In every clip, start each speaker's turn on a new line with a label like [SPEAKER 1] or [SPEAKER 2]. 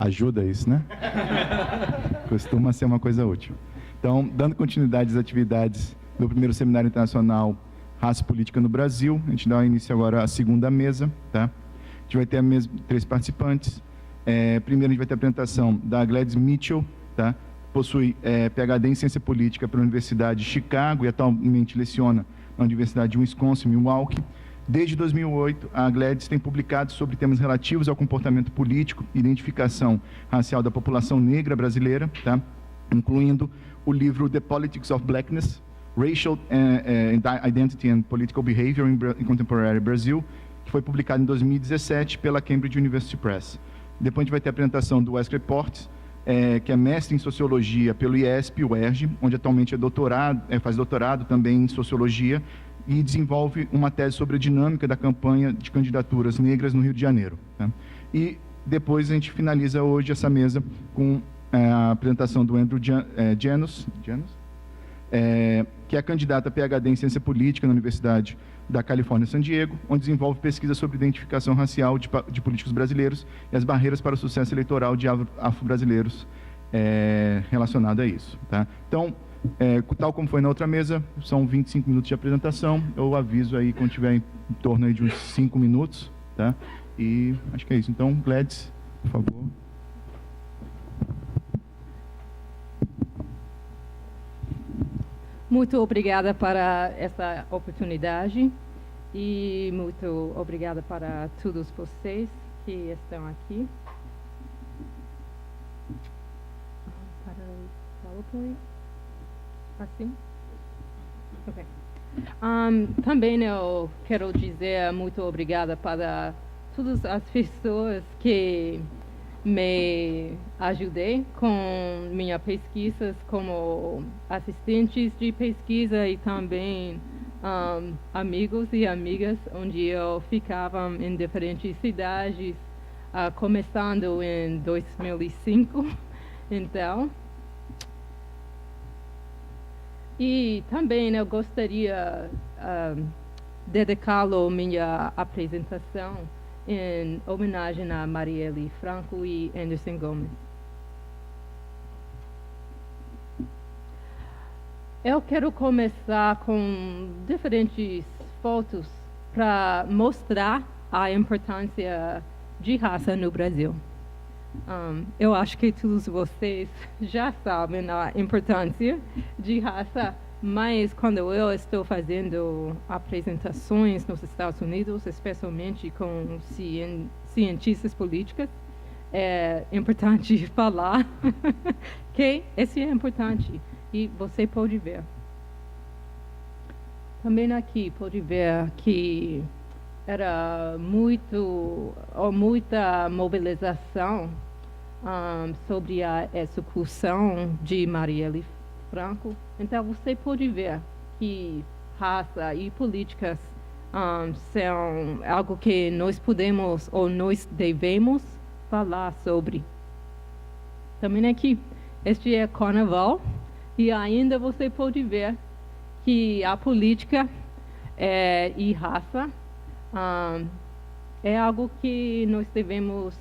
[SPEAKER 1] Ajuda isso, né? Costuma ser uma coisa útil. Então, dando continuidade às atividades do primeiro Seminário Internacional Raça e Política no Brasil, a gente dá início agora à segunda mesa, tá? A gente vai ter 3 participantes. Primeiro, a gente vai ter a apresentação da Gladys Mitchell, tá? Possui PhD em Ciência Política pela Universidade de Chicago e atualmente leciona na Universidade de Wisconsin, Milwaukee. Desde 2008, a Gladys tem publicado sobre temas relativos ao comportamento político e identificação racial da população negra brasileira, tá? Incluindo o livro The Politics of Blackness, Racial Identity and Political Behavior in Contemporary Brazil, que foi publicado em 2017 pela Cambridge University Press. Depois a gente vai ter a apresentação do Wesley Portes, que é mestre em Sociologia pelo IESP, UERJ, onde atualmente faz doutorado também em Sociologia e desenvolve uma tese sobre a dinâmica da campanha de candidaturas negras no Rio de Janeiro. Tá? E depois a gente finaliza hoje essa mesa com a apresentação do Andrew Janus, que é candidata a PhD em Ciência Política na Universidade da Califórnia, San Diego, onde desenvolve pesquisa sobre identificação racial de políticos brasileiros e as barreiras para o sucesso eleitoral de afro-brasileiros relacionado a isso. Tá? Então, tal como foi na outra mesa, são 25 minutos de apresentação. Eu aviso aí quando tiver em torno aí de uns 5 minutos. Tá? E acho que é isso. Então, Gladys, por favor.
[SPEAKER 2] Muito obrigada para essa oportunidade e muito obrigada para todos vocês que estão aqui. Para o PowerPoint. Assim? Ok. Também eu quero dizer muito obrigada para todas as pessoas que me ajudei com minhas pesquisas como assistentes de pesquisa e também amigos e amigas, onde eu ficava em diferentes cidades, começando em 2005, então. E também eu gostaria dedicá-lo minha apresentação em homenagem a Marielle Franco e Anderson Gomes. Eu quero começar com diferentes fotos para mostrar a importância de raça no Brasil. Eu acho que todos vocês já sabem a importância de raça, mas quando eu estou fazendo apresentações nos Estados Unidos, especialmente com cientistas políticos, é importante falar que isso é importante e você pode ver. Também aqui pode ver que era muita mobilização sobre a execução de Marielle Franco. Então você pode ver que raça e políticas são algo que nós podemos ou nós devemos falar sobre. Também aqui, este é Carnaval e ainda você pode ver que a política e raça é algo que nós devemos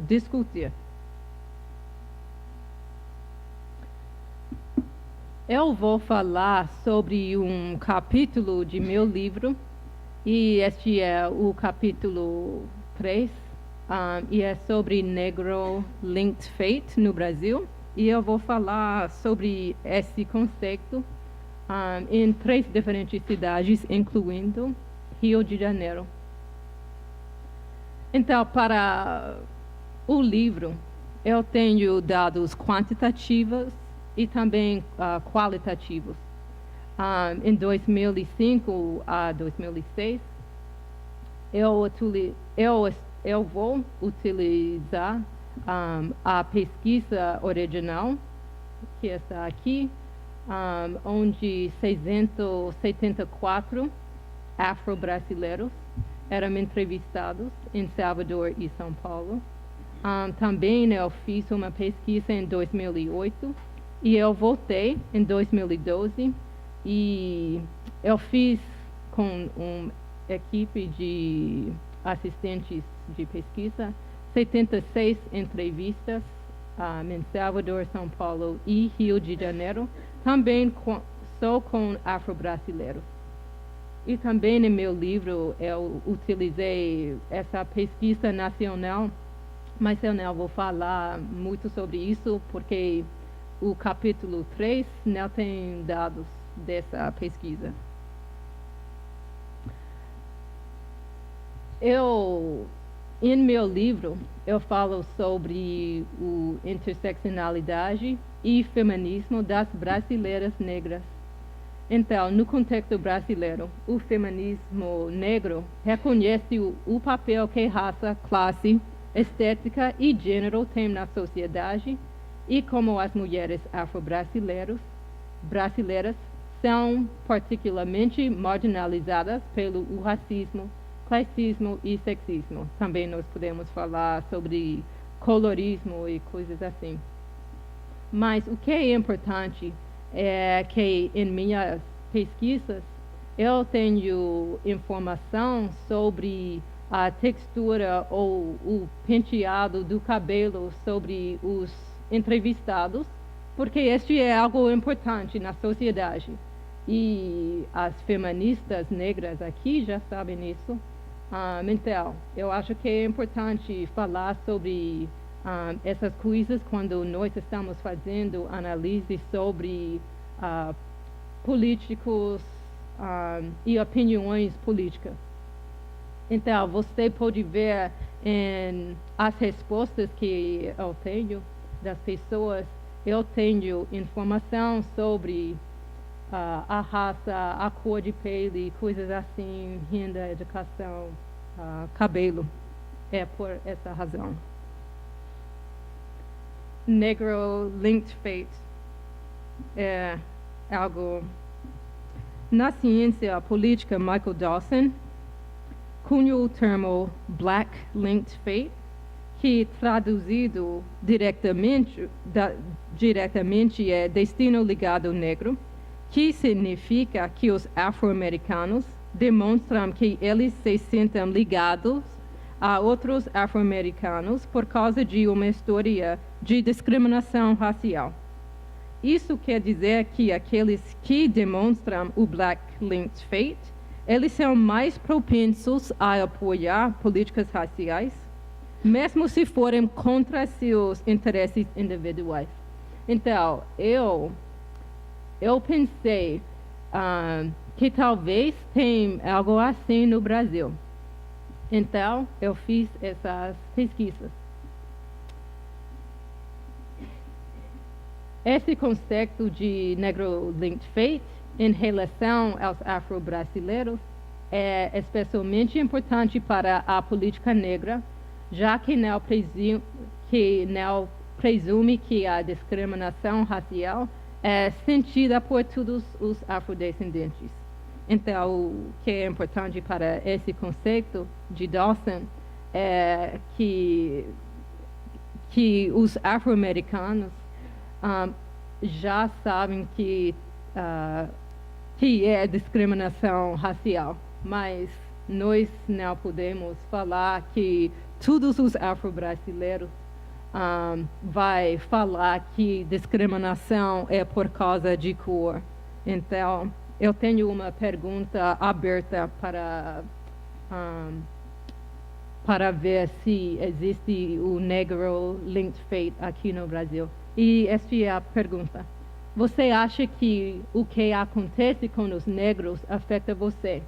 [SPEAKER 2] discutir. Eu vou falar sobre um capítulo de meu livro, e este é o capítulo 3, e é sobre Negro Linked Fate no Brasil, e eu vou falar sobre esse conceito em 3 diferentes cidades, incluindo Rio de Janeiro. Então, para o livro, eu tenho dados quantitativos e também qualitativos. Em 2005 a 2006, eu vou utilizar a pesquisa original, que está aqui, onde 674 afro-brasileiros eram entrevistados em Salvador e São Paulo. Também eu fiz uma pesquisa em 2008 e eu voltei em 2012 e eu fiz com uma equipe de assistentes de pesquisa 76 entrevistas em Salvador, São Paulo e Rio de Janeiro, também só com afro-brasileiros. E também no meu livro eu utilizei essa pesquisa nacional, mas eu não vou falar muito sobre isso, porque o capítulo 3 não tem dados dessa pesquisa. Em meu livro, eu falo sobre a interseccionalidade e feminismo das brasileiras negras. Então, no contexto brasileiro, o feminismo negro reconhece o papel que raça, classe, estética e gênero têm na sociedade e como as mulheres afro-brasileiras são particularmente marginalizadas pelo racismo, classismo e sexismo. Também nós podemos falar sobre colorismo e coisas assim. Mas o que é importante é que em minhas pesquisas eu tenho informação sobre a textura ou o penteado do cabelo sobre os entrevistados, porque este é algo importante na sociedade. E as feministas negras aqui já sabem isso. Então, eu acho que é importante falar sobre essas coisas quando nós estamos fazendo análise sobre políticos e opiniões políticas. Então, você pode ver em as respostas que eu tenho das pessoas, eu tenho informação sobre a raça, a cor de pele, coisas assim, renda, educação, cabelo. É por essa razão. Negro Linked Fate é algo... Na ciência política, Michael Dawson cunhou o termo Black Linked Fate, que traduzido diretamente é destino ligado ao negro, que significa que os afro-americanos demonstram que eles se sentem ligados a outros afro-americanos por causa de uma história de discriminação racial. Isso quer dizer que aqueles que demonstram o Black Linked Fate, eles são mais propensos a apoiar políticas raciais, mesmo se forem contra seus interesses individuais. Então, eu pensei que talvez tenha algo assim no Brasil. Então, eu fiz essas pesquisas. Esse conceito de Negro Linked Fate em relação aos afro-brasileiros é especialmente importante para a política negra, já que não presume que a discriminação racial é sentida por todos os afrodescendentes. Então, o que é importante para esse conceito de Dawson é que os afro-americanos já sabem que é discriminação racial, mas nós não podemos falar que todos os afro-brasileiros vai falar que discriminação é por causa de cor. Então, eu tenho uma pergunta aberta para ver se existe o Negro Linked Fate aqui no Brasil. E esta é a pergunta. Você acha que o que acontece com os negros afeta você?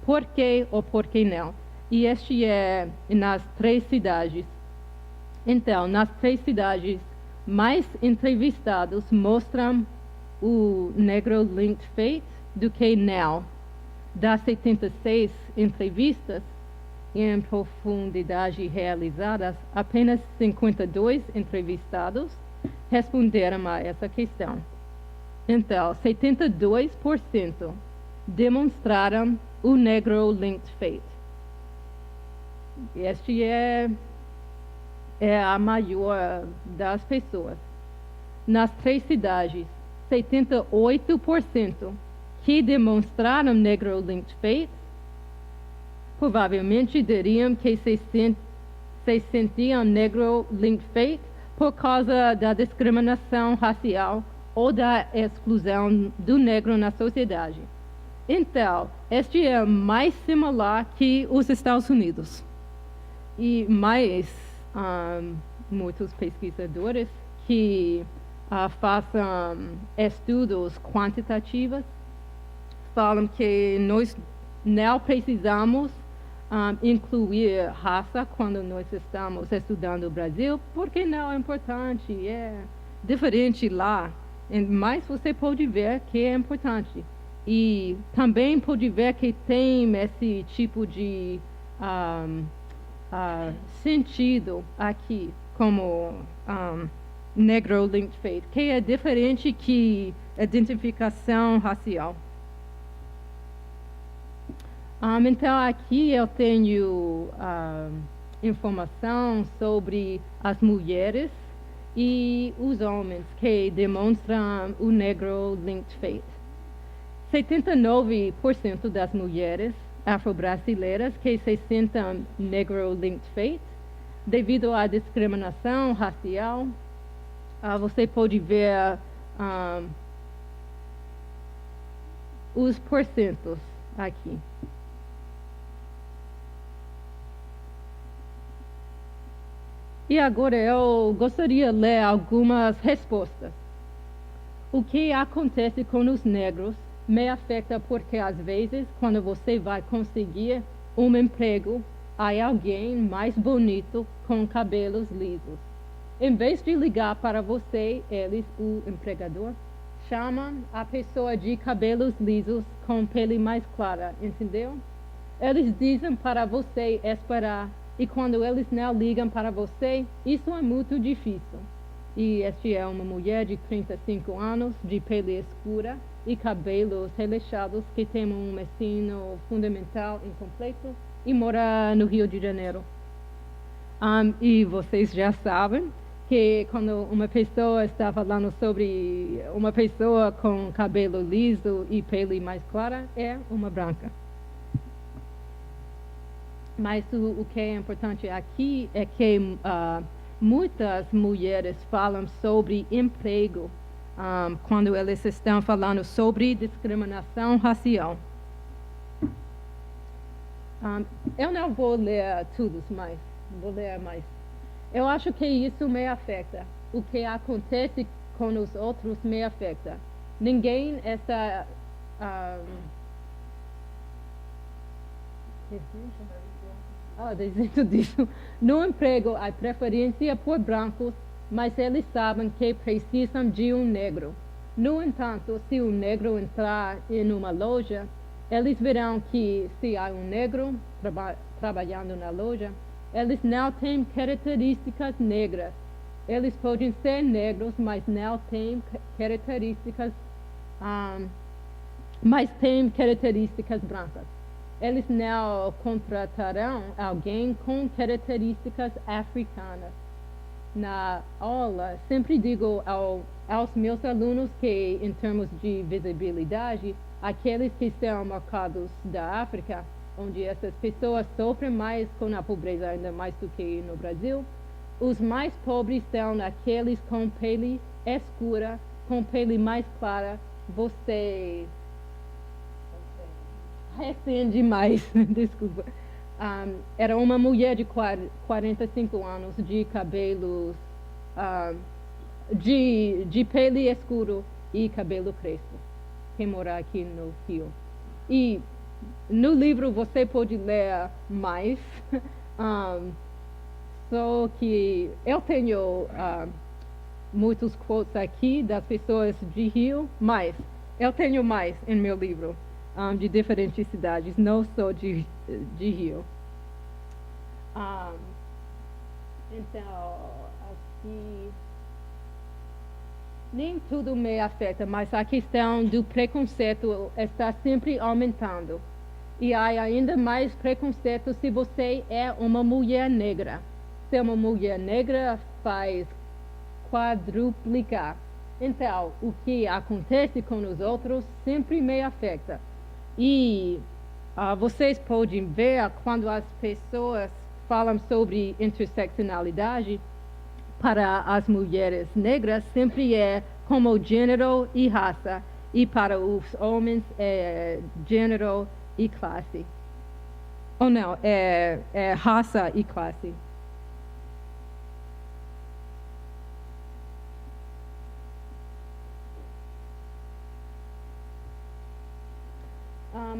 [SPEAKER 2] Por quê ou por que não? E este é nas 3 cidades. Então, nas 3 cidades, mais entrevistados mostram o Negro Linked Fate do que não. Das 76 entrevistas em profundidade realizadas, apenas 52 entrevistados responderam a essa questão. Então, 72% demonstraram o Negro Linked Fate. Este é a maior das pessoas. Nas 3 cidades, 78% que demonstraram Negro Linked Fate provavelmente diriam que se se sentiam negro link fate por causa da discriminação racial ou da exclusão do negro na sociedade. Então, este é mais similar que os Estados Unidos. E mais, muitos pesquisadores que façam estudos quantitativos falam que nós não precisamos incluir raça quando nós estamos estudando o Brasil, porque não é importante, é diferente lá. Mas você pode ver que é importante. E também pode ver que tem esse tipo de sentido aqui, como negro linked fate, que é diferente que identificação racial. Então, aqui eu tenho informação sobre as mulheres e os homens que demonstram o negro linked fate. 79% das mulheres afro-brasileiras que se sentem negro linked fate devido à discriminação racial. Você pode ver os porcentos aqui. E agora eu gostaria de ler algumas respostas. O que acontece com os negros me afeta porque às vezes quando você vai conseguir um emprego, há alguém mais bonito com cabelos lisos. Em vez de ligar para você, eles, o empregador, chamam a pessoa de cabelos lisos com pele mais clara, entendeu? Eles dizem para você esperar. E quando eles não ligam para você, isso é muito difícil. E esta é uma mulher de 35 anos, de pele escura e cabelos relaxados, que tem um ensino fundamental incompleto e mora no Rio de Janeiro. E vocês já sabem que quando uma pessoa está falando sobre uma pessoa com cabelo liso e pele mais clara, é uma branca. Mas o que é importante aqui é que muitas mulheres falam sobre emprego quando elas estão falando sobre discriminação racial. Eu não vou ler tudo, mas vou ler mais. Eu acho que isso me afeta. O que acontece com os outros me afeta. Ninguém está... dizendo disso. No emprego, há preferência por brancos, mas eles sabem que precisam de um negro. No entanto, se um negro entrar em uma loja, eles verão que se há um negro trabalhando na loja, eles não têm características negras. Eles podem ser negros, mas não têm características, brancas. Eles não contratarão alguém com características africanas. Na aula, sempre digo aos meus alunos que, em termos de visibilidade, aqueles que são marcados da África, onde essas pessoas sofrem mais com a pobreza, ainda mais do que no Brasil, os mais pobres são aqueles com pele escura, com pele mais clara. Você... recém mais, desculpa. Era uma mulher de 45 anos, de cabelos, de pele escuro e cabelo crespo, que mora aqui no Rio. E no livro você pode ler mais, só que eu tenho muitos quotes aqui das pessoas de Rio, mas eu tenho mais em meu livro. De diferentes cidades, não só de Rio. Então, aqui, nem tudo me afeta, mas a questão do preconceito está sempre aumentando. E há ainda mais preconceito se você é uma mulher negra. Se uma mulher negra faz quadruplicar. Então, o que acontece com os outros sempre me afeta. E vocês podem ver quando as pessoas falam sobre interseccionalidade, para as mulheres negras sempre é como gênero e raça, e para os homens é gênero e classe. Ou não, é raça e classe.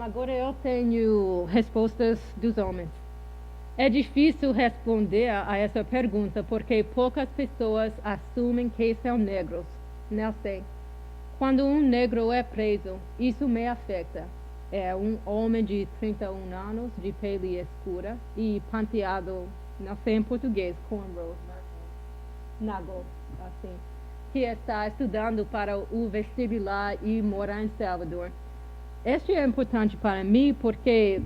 [SPEAKER 2] Agora eu tenho respostas dos homens. É difícil responder a essa pergunta porque poucas pessoas assumem que são negros. Não sei. Quando um negro é preso, isso me afeta. É um homem de 31 anos, de pele escura e penteado, não sei em português, cornrows, nago, assim, que está estudando para o vestibular e mora em Salvador. Este é importante para mim porque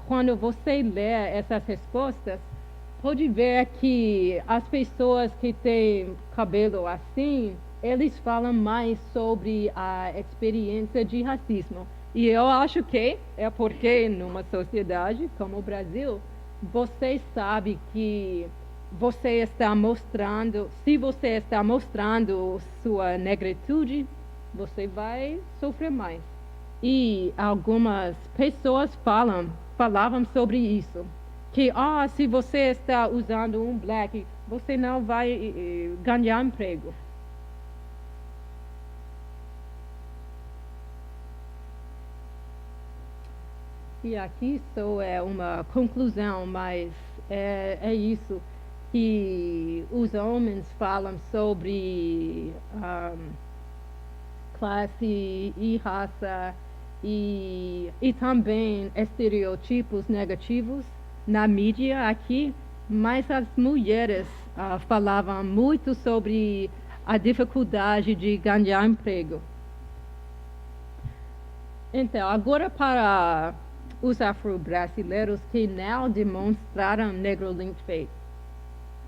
[SPEAKER 2] quando você lê essas respostas, pode ver que as pessoas que têm cabelo assim, eles falam mais sobre a experiência de racismo. E eu acho que é porque numa sociedade como o Brasil, você sabe que você está mostrando, se você está mostrando sua negritude, você vai sofrer mais. E algumas pessoas falavam sobre isso, que se você está usando um black, você não vai ganhar emprego. E aqui só é uma conclusão, mas é isso, que os homens falam sobre classe e raça e também estereotipos negativos na mídia aqui, mas as mulheres falavam muito sobre a dificuldade de ganhar emprego. Então, agora para os afro-brasileiros que não demonstraram negro linked faith.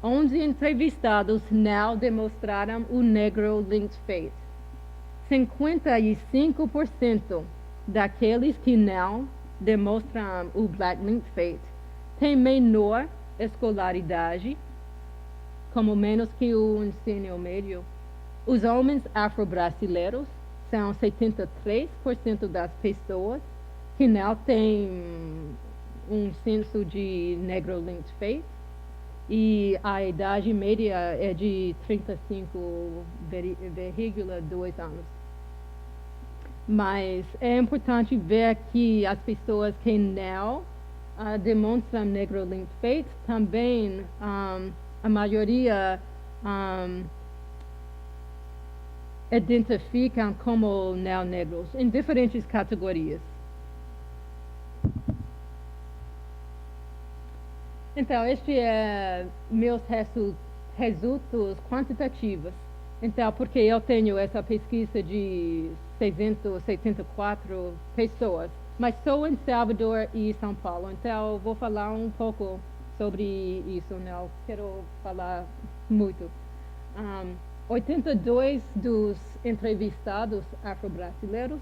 [SPEAKER 2] 11 entrevistados não demonstraram o negro linked faith. 55% daqueles que não demonstram o black linked faith têm menor escolaridade, como menos que o ensino médio. Os homens afro-brasileiros são 73% das pessoas que não têm um senso de negro linked faith, e a idade média é de 35,2 anos. Mas é importante ver que as pessoas que não demonstram negro linked faith também, a maioria identificam como não negros em diferentes categorias. Então, este é meus resultados quantitativos. Então, porque eu tenho essa pesquisa de 674 pessoas, mas sou em Salvador e São Paulo. Então, eu vou falar um pouco sobre isso, não quero falar muito. 82 dos entrevistados afro-brasileiros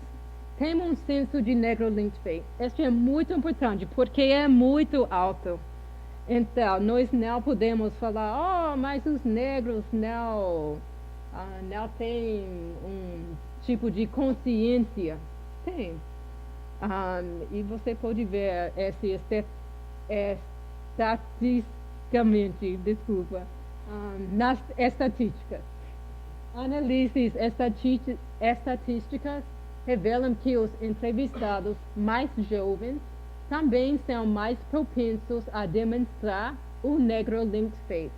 [SPEAKER 2] têm um senso de negro linked faith. Este é muito importante, porque é muito alto. Então, nós não podemos falar, mas os negros não têm um tipo de consciência. Tem. E você pode ver esse estatisticamente, nas estatísticas. Análises estatísticas revelam que os entrevistados mais jovens também são mais propensos a demonstrar o negro linked faith.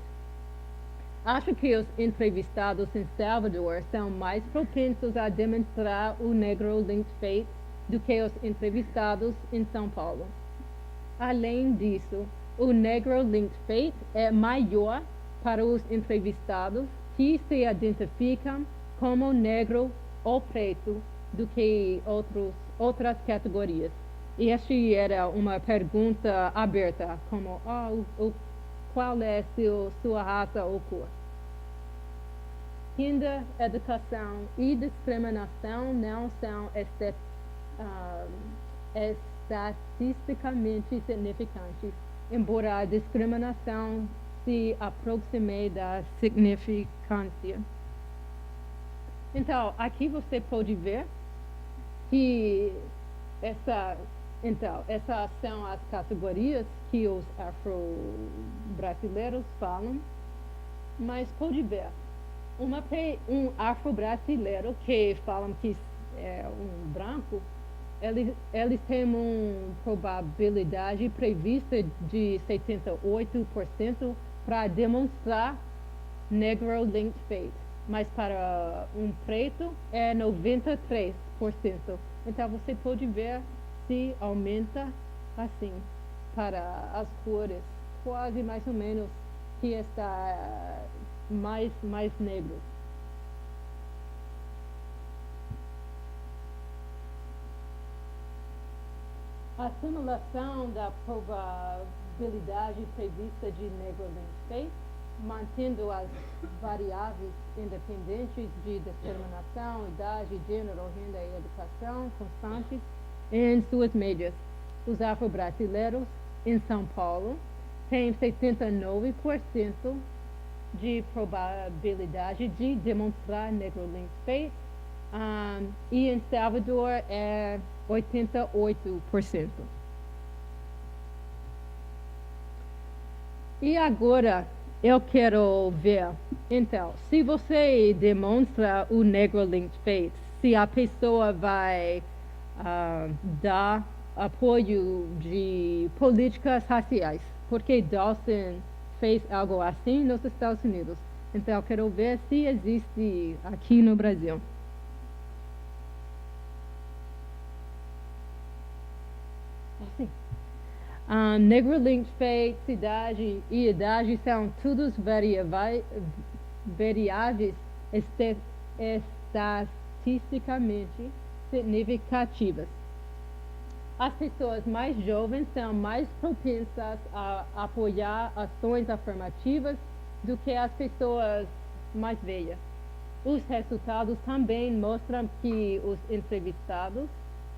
[SPEAKER 2] Acho que os entrevistados em Salvador são mais propensos a demonstrar o negro linked faith do que os entrevistados em São Paulo. Além disso, o negro linked faith é maior para os entrevistados que se identificam como negro ou preto do que outras categorias. E esta era uma pergunta aberta, como qual é sua raça ou cor. Renda, educação e discriminação não são estatisticamente significante, embora a discriminação se aproxime da significância. Então, aqui você pode ver que essas são as categorias que os afro-brasileiros falam, mas pode ver, um afro-brasileiro que falam que é um branco, eles têm uma probabilidade prevista de 78% para demonstrar negro linked fate, mas para um preto é 93%. Então você pode ver se aumenta assim para as cores, quase mais ou menos que está mais negro. A simulação da probabilidade prevista de negro linked fate, mantendo as variáveis independentes de discriminação, idade, gênero, renda e educação constantes em suas médias. Os afro-brasileiros em São Paulo têm 79% de probabilidade de demonstrar negro linked fate, e em Salvador é 88%. E agora eu quero ver, então, se você demonstra o negro linked fate, se a pessoa vai dar apoio de políticas raciais, porque Dawson fez algo assim nos Estados Unidos. Então eu quero ver se existe aqui no Brasil. Assim. Negro linked fate, cidade e idade são todos variáveis estatisticamente significativas. As pessoas mais jovens são mais propensas a apoiar ações afirmativas do que as pessoas mais velhas. Os resultados também mostram que os entrevistados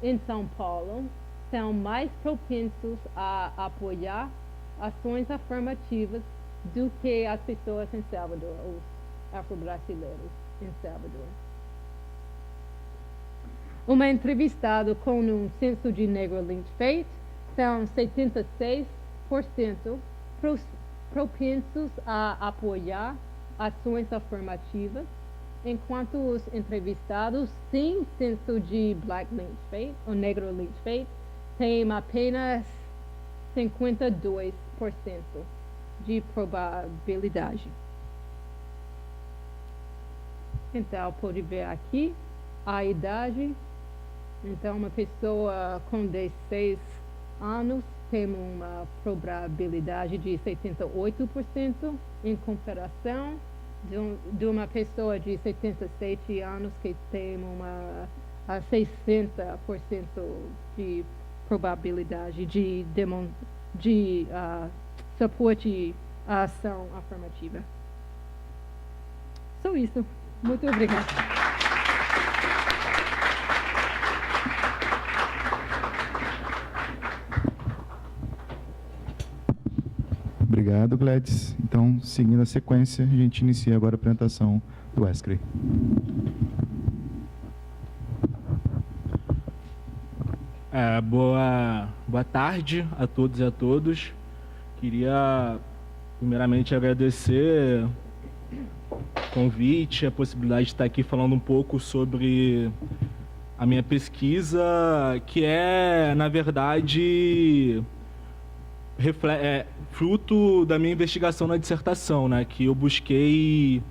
[SPEAKER 2] em São Paulo são mais propensos a apoiar ações afirmativas do que as pessoas em Salvador, os afro-brasileiros em Salvador. Uma entrevistada com um censo de negro linked fate são 76% propensos a apoiar ações afirmativas, enquanto os entrevistados sem censo de black linked fate ou negro linked fate têm apenas 52% de probabilidade. Então, pode ver aqui a idade. Então, uma pessoa com 16 anos tem uma probabilidade de 78% em comparação de uma pessoa de 77 anos que tem uma 60% de probabilidade de suporte à ação afirmativa. Só isso. Muito obrigada.
[SPEAKER 1] Obrigado, Gladys. Então, seguindo a sequência, a gente inicia agora a apresentação do Wesley.
[SPEAKER 3] Boa tarde a todos e a todos. Queria, primeiramente, agradecer o convite, a possibilidade de estar aqui falando um pouco sobre a minha pesquisa, que é, na verdade, fruto da minha investigação na dissertação, né, que eu busquei,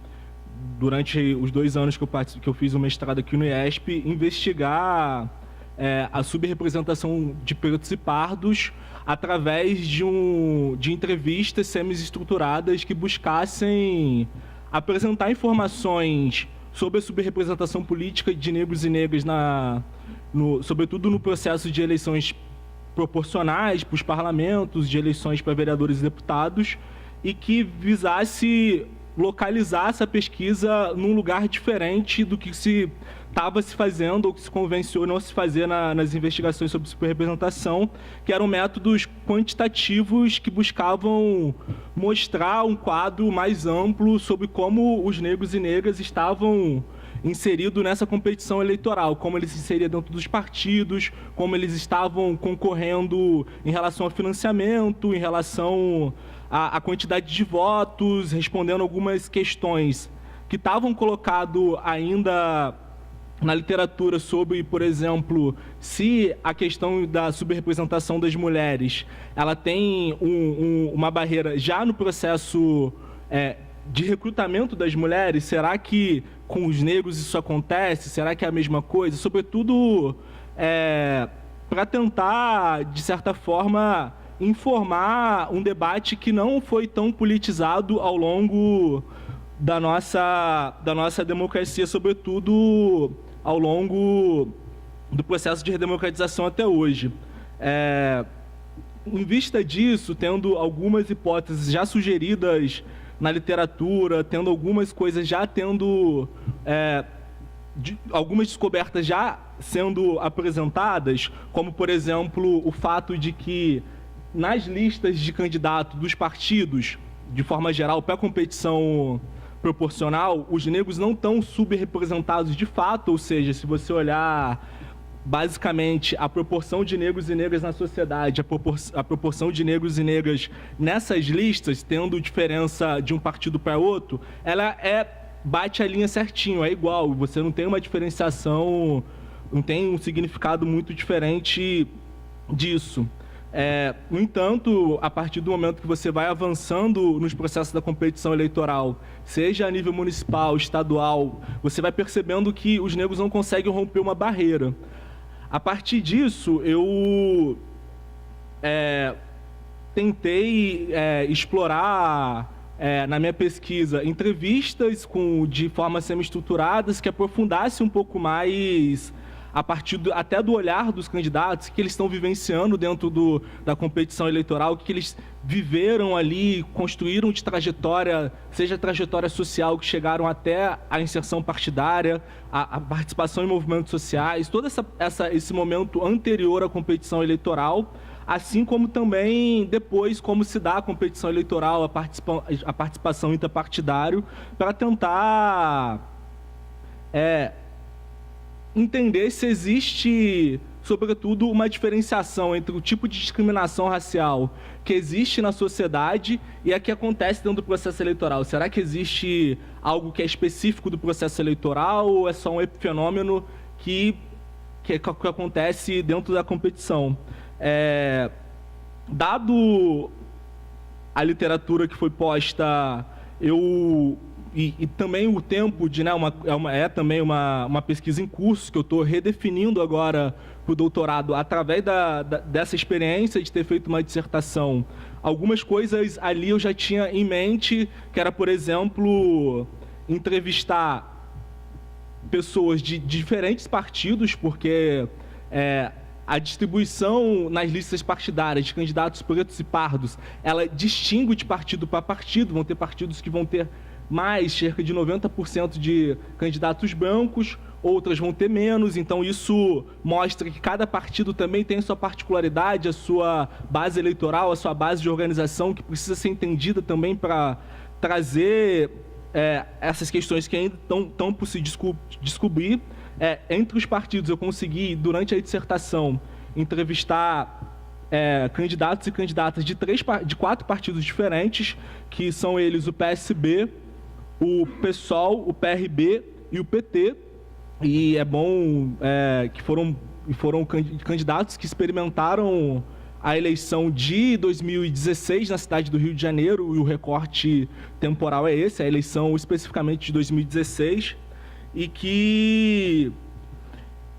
[SPEAKER 3] durante os 2 anos que eu fiz o mestrado aqui no IESP, investigar a subrepresentação de pretos e pardos através de entrevistas semi-estruturadas que buscassem apresentar informações sobre a subrepresentação política de negros e negras, sobretudo no processo de eleições proporcionais para os parlamentos, de eleições para vereadores e deputados, e que visasse, localizar essa pesquisa num lugar diferente do que se estava se fazendo ou que se convencionou se fazer nas investigações sobre superrepresentação, que eram métodos quantitativos que buscavam mostrar um quadro mais amplo sobre como os negros e negras estavam inseridos nessa competição eleitoral, como eles se inseriam dentro dos partidos, como eles estavam concorrendo em relação ao financiamento, em relação à quantidade de votos, respondendo algumas questões que estavam colocadas ainda na literatura sobre, por exemplo, se a questão da subrepresentação das mulheres ela tem uma barreira já no processo de recrutamento das mulheres, será que com os negros isso acontece? Será que é a mesma coisa? Sobretudo para tentar, de certa forma, informar um debate que não foi tão politizado ao longo da nossa democracia, sobretudo ao longo do processo de redemocratização até hoje. Em vista disso, tendo algumas hipóteses já sugeridas na literatura, tendo algumas coisas já algumas descobertas já sendo apresentadas, como, por exemplo, o fato de que nas listas de candidatos dos partidos, de forma geral, para a competição proporcional, os negros não estão subrepresentados de fato, ou seja, se você olhar basicamente a proporção de negros e negras na sociedade, a proporção de negros e negras nessas listas, tendo diferença de um partido para outro, ela bate a linha certinho, é igual, você não tem uma diferenciação, não tem um significado muito diferente disso. No entanto, a partir do momento que você vai avançando nos processos da competição eleitoral, seja a nível municipal, estadual, você vai percebendo que os negros não conseguem romper uma barreira. A partir disso, eu tentei explorar na minha pesquisa entrevistas de forma semi-estruturadas que aprofundasse um pouco mais a partir até do olhar dos candidatos, que eles estão vivenciando dentro da competição eleitoral, que eles viveram ali, construíram de trajetória, seja a trajetória social que chegaram até a inserção partidária, a participação em movimentos sociais, todo esse momento anterior à competição eleitoral, assim como também depois como se dá a competição eleitoral, a participação interpartidária, para tentar entender se existe, sobretudo, uma diferenciação entre o tipo de discriminação racial que existe na sociedade e a que acontece dentro do processo eleitoral. Será que existe algo que é específico do processo eleitoral ou é só um epifenômeno que acontece dentro da competição? Dado a literatura que foi posta, e também o tempo de, também uma pesquisa em curso que eu estou redefinindo agora para o doutorado através dessa experiência de ter feito uma dissertação. Algumas coisas ali eu já tinha em mente, que era, por exemplo, entrevistar pessoas de diferentes partidos, porque a distribuição nas listas partidárias de candidatos pretos e pardos, ela distingue de partido para partido. Vão ter partidos que vão ter mais, cerca de 90% de candidatos brancos, outras vão ter menos, então isso mostra que cada partido também tem a sua particularidade, a sua base eleitoral, a sua base de organização, que precisa ser entendida também para trazer essas questões que ainda estão por se descobrir. Entre os partidos, eu consegui, durante a dissertação, entrevistar candidatos e candidatas de 4 partidos diferentes, que são eles o PSB, o PSOL, o PRB e o PT, e é bom que foram candidatos que experimentaram a eleição de 2016 na cidade do Rio de Janeiro, e o recorte temporal é esse, a eleição especificamente de 2016, e que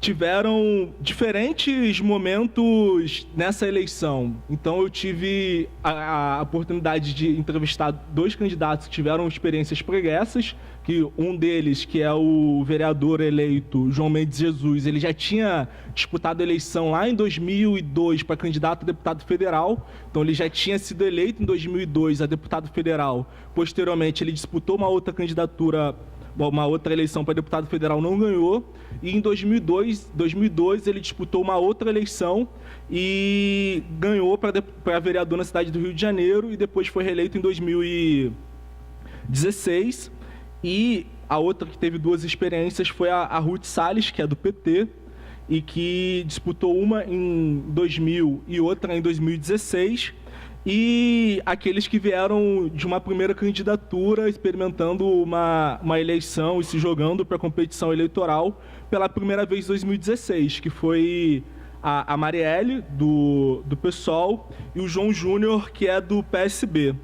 [SPEAKER 3] tiveram diferentes momentos nessa eleição. Então, eu tive a oportunidade de entrevistar 2 candidatos que tiveram experiências pregressas, que um deles, que é o vereador eleito João Mendes Jesus, ele já tinha disputado a eleição lá em 2002 para candidato a deputado federal. Então, ele já tinha sido eleito em 2002 a deputado federal. Posteriormente, ele disputou uma outra candidatura, uma outra eleição para deputado federal, não ganhou, e em 2002 ele disputou uma outra eleição e ganhou para vereador na cidade do Rio de Janeiro, e depois foi reeleito em 2016. E a outra que teve 2 experiências foi a Ruth Salles, que é do PT, e que disputou uma em 2000 e outra em 2016, e aqueles que vieram de uma primeira candidatura, experimentando uma eleição e se jogando para a competição eleitoral pela primeira vez em 2016, que foi a Marielle, do PSOL, e o João Júnior, que é do PSB.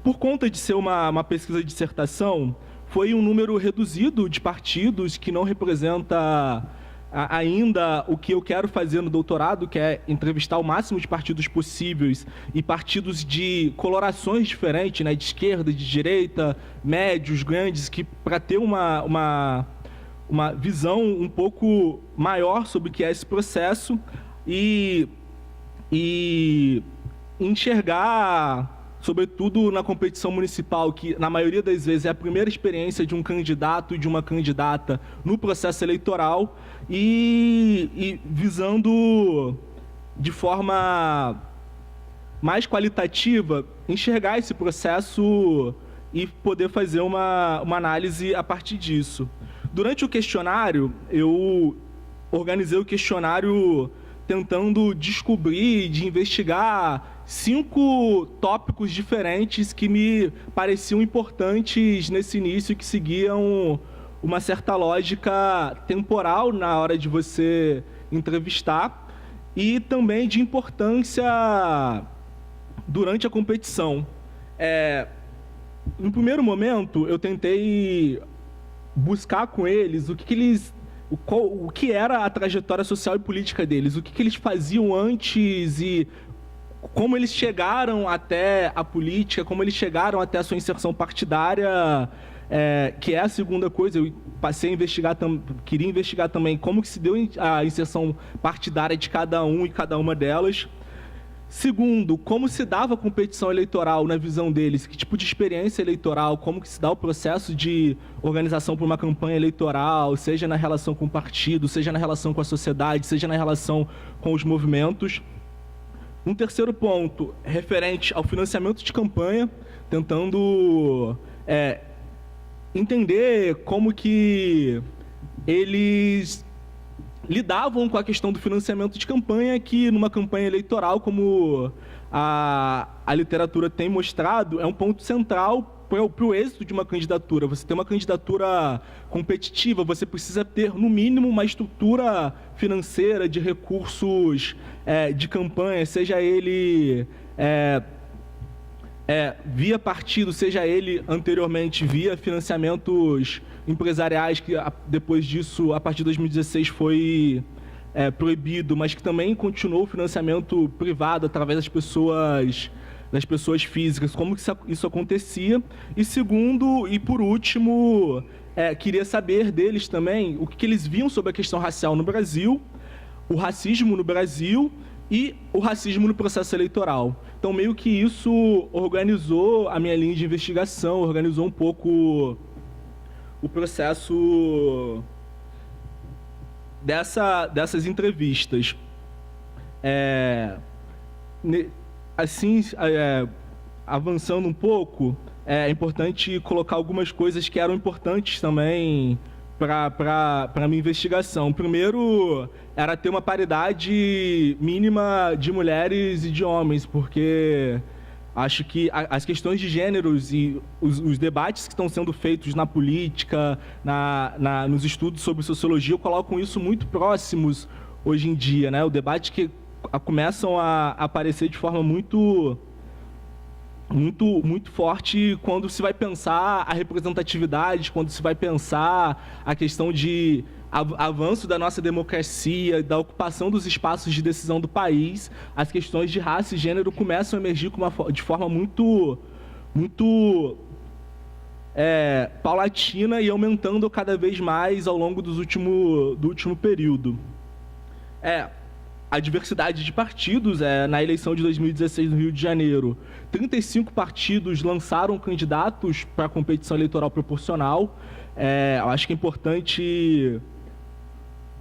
[SPEAKER 3] Por conta de ser uma pesquisa de dissertação, foi um número reduzido de partidos que não representa ainda o que eu quero fazer no doutorado, que é entrevistar o máximo de partidos possíveis, e partidos de colorações diferentes, né, de esquerda, de direita, médios, grandes, que para ter uma visão um pouco maior sobre o que é esse processo e enxergar, sobretudo na competição municipal, que na maioria das vezes é a primeira experiência de um candidato e de uma candidata no processo eleitoral, e visando de forma mais qualitativa enxergar esse processo e poder fazer uma análise a partir disso. Durante o questionário, eu organizei o questionário tentando descobrir, de investigar 5 tópicos diferentes que me pareciam importantes nesse início, que seguiam uma certa lógica temporal na hora de você entrevistar, e também de importância durante a competição. No primeiro momento, eu tentei buscar com eles o que era a trajetória social e política deles, o que eles faziam antes e como eles chegaram até a política, como eles chegaram até a sua inserção partidária, que é a segunda coisa. Eu passei a investigar, queria investigar também como que se deu a inserção partidária de cada um e cada uma delas. Segundo, como se dava a competição eleitoral na visão deles, que tipo de experiência eleitoral, como que se dá o processo de organização para uma campanha eleitoral, seja na relação com o partido, seja na relação com a sociedade, seja na relação com os movimentos. Um terceiro ponto, referente ao financiamento de campanha, tentando entender como que eles lidavam com a questão do financiamento de campanha, que numa campanha eleitoral, como a literatura tem mostrado, é um ponto central para o êxito de uma candidatura. Você tem uma candidatura competitiva, você precisa ter, no mínimo, uma estrutura financeira de recursos de campanha, seja ele via partido, seja ele anteriormente via financiamentos empresariais, que depois disso, a partir de 2016, foi proibido, mas que também continuou o financiamento privado através das pessoas físicas, como que isso acontecia. E segundo, e por último, queria saber deles também o que eles viam sobre a questão racial no Brasil, o racismo no Brasil e o racismo no processo eleitoral. Então, meio que isso organizou a minha linha de investigação, organizou um pouco o processo dessas entrevistas. Assim, avançando um pouco, é importante colocar algumas coisas que eram importantes também para a minha investigação. Primeiro, era ter uma paridade mínima de mulheres e de homens, porque acho que as questões de gêneros e os debates que estão sendo feitos na política, nos estudos sobre sociologia, colocam isso muito próximos hoje em dia, né? O debate que começam a aparecer de forma muito muito forte quando se vai pensar a representatividade, quando se vai pensar a questão de avanço da nossa democracia, da ocupação dos espaços de decisão do país. As questões de raça e gênero começam a emergir de forma muito paulatina e aumentando cada vez mais ao longo do último período. A diversidade de partidos, na eleição de 2016 no Rio de Janeiro, 35 partidos lançaram candidatos para a competição eleitoral proporcional. Eu acho que é importante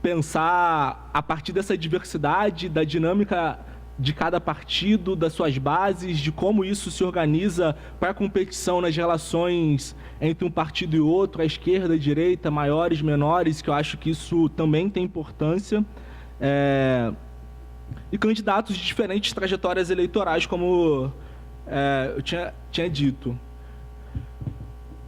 [SPEAKER 3] pensar a partir dessa diversidade, da dinâmica de cada partido, das suas bases, de como isso se organiza para a competição nas relações entre um partido e outro, a esquerda, a direita, maiores, menores, que eu acho que isso também tem importância. E candidatos de diferentes trajetórias eleitorais, como eu tinha dito.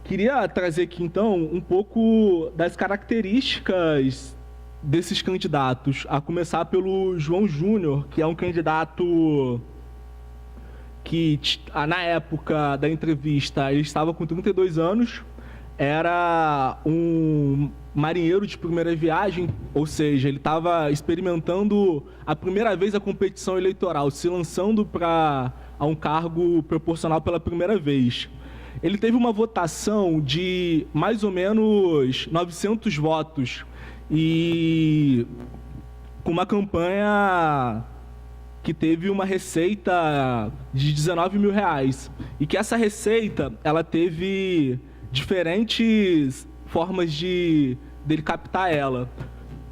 [SPEAKER 3] Queria trazer aqui, então, um pouco das características desses candidatos, a começar pelo João Júnior, que é um candidato que, na época da entrevista, ele estava com 32 anos, era um marinheiro de primeira viagem, ou seja, ele estava experimentando a primeira vez a competição eleitoral, se lançando a um cargo proporcional pela primeira vez. Ele teve uma votação de mais ou menos 900 votos e com uma campanha que teve uma receita de R$19 mil, e que essa receita ela teve diferentes formas dele captar ela.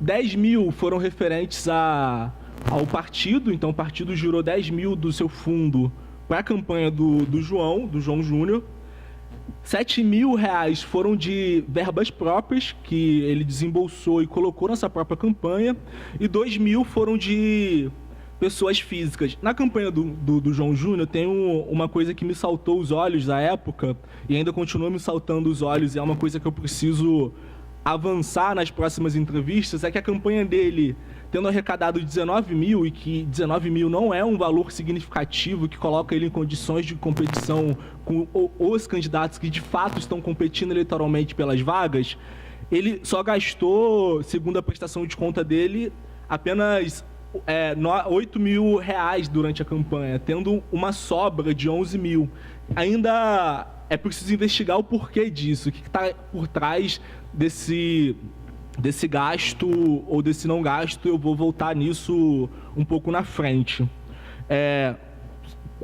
[SPEAKER 3] 10 mil foram referentes ao partido, então o partido jurou 10 mil do seu fundo para a campanha do João Júnior. 7 mil reais foram de verbas próprias, que ele desembolsou e colocou nessa própria campanha, e 2 mil foram de pessoas físicas. Na campanha do João Júnior tem uma coisa que me saltou os olhos à época, e ainda continua me saltando os olhos, e é uma coisa que eu preciso avançar nas próximas entrevistas, é que a campanha dele, tendo arrecadado 19 mil, e que 19 mil não é um valor significativo que coloca ele em condições de competição com os candidatos que de fato estão competindo eleitoralmente pelas vagas, ele só gastou, segundo a prestação de conta dele, apenas 8 mil reais durante a campanha, tendo uma sobra de 11 mil. Ainda é preciso investigar o porquê disso, o que está por trás desse gasto ou desse não gasto. Eu vou voltar nisso um pouco na frente.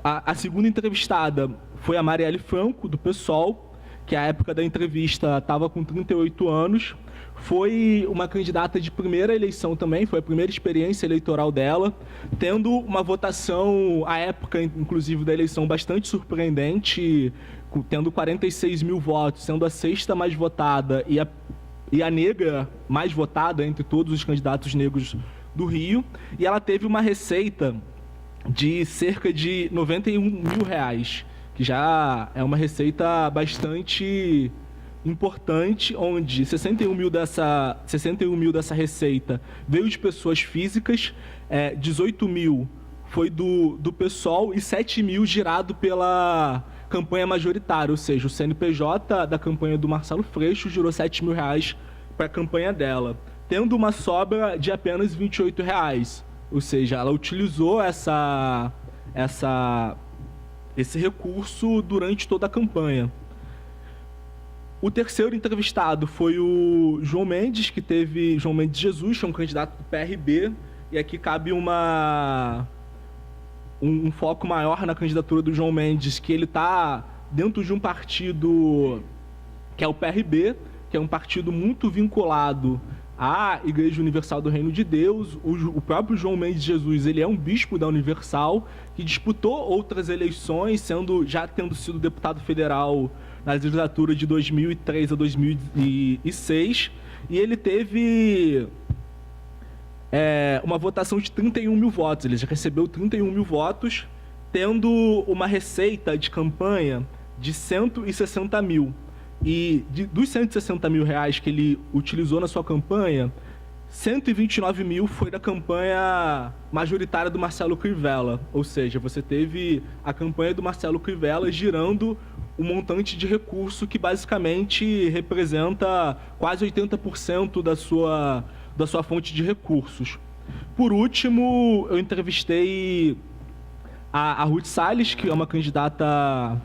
[SPEAKER 3] A segunda entrevistada foi a Marielle Franco, do PSOL, que à época da entrevista estava com 38 anos. Foi uma candidata de primeira eleição também, foi a primeira experiência eleitoral dela, tendo uma votação, à época, inclusive, da eleição bastante surpreendente, tendo 46 mil votos, sendo a sexta mais votada e a negra mais votada entre todos os candidatos negros do Rio, e ela teve uma receita de cerca de 91 mil reais, que já é uma receita bastante importante, onde 61 mil dessa receita veio de pessoas físicas, 18 mil foi do PSOL e 7 mil girado pela campanha majoritária, ou seja, o CNPJ da campanha do Marcelo Freixo girou 7 mil reais para a campanha dela, tendo uma sobra de apenas 28 reais, ou seja, ela utilizou esse recurso durante toda a campanha. O terceiro entrevistado foi o João Mendes, João Mendes Jesus, que é um candidato do PRB, e aqui cabe um foco maior na candidatura do João Mendes, que ele está dentro de um partido que é o PRB, que é um partido muito vinculado à Igreja Universal do Reino de Deus. O próprio João Mendes Jesus, ele é um bispo da Universal, que disputou outras eleições, já tendo sido deputado federal na legislatura de 2003 a 2006, e ele teve uma votação de 31 mil votos, ele já recebeu 31 mil votos, tendo uma receita de campanha de 160 mil. E dos 160 mil reais que ele utilizou na sua campanha, 129 mil foi da campanha majoritária do Marcelo Crivella, ou seja, você teve a campanha do Marcelo Crivella girando um montante de recurso que basicamente representa quase 80% da sua fonte de recursos. Por último, eu entrevistei a Ruth Salles, que é uma candidata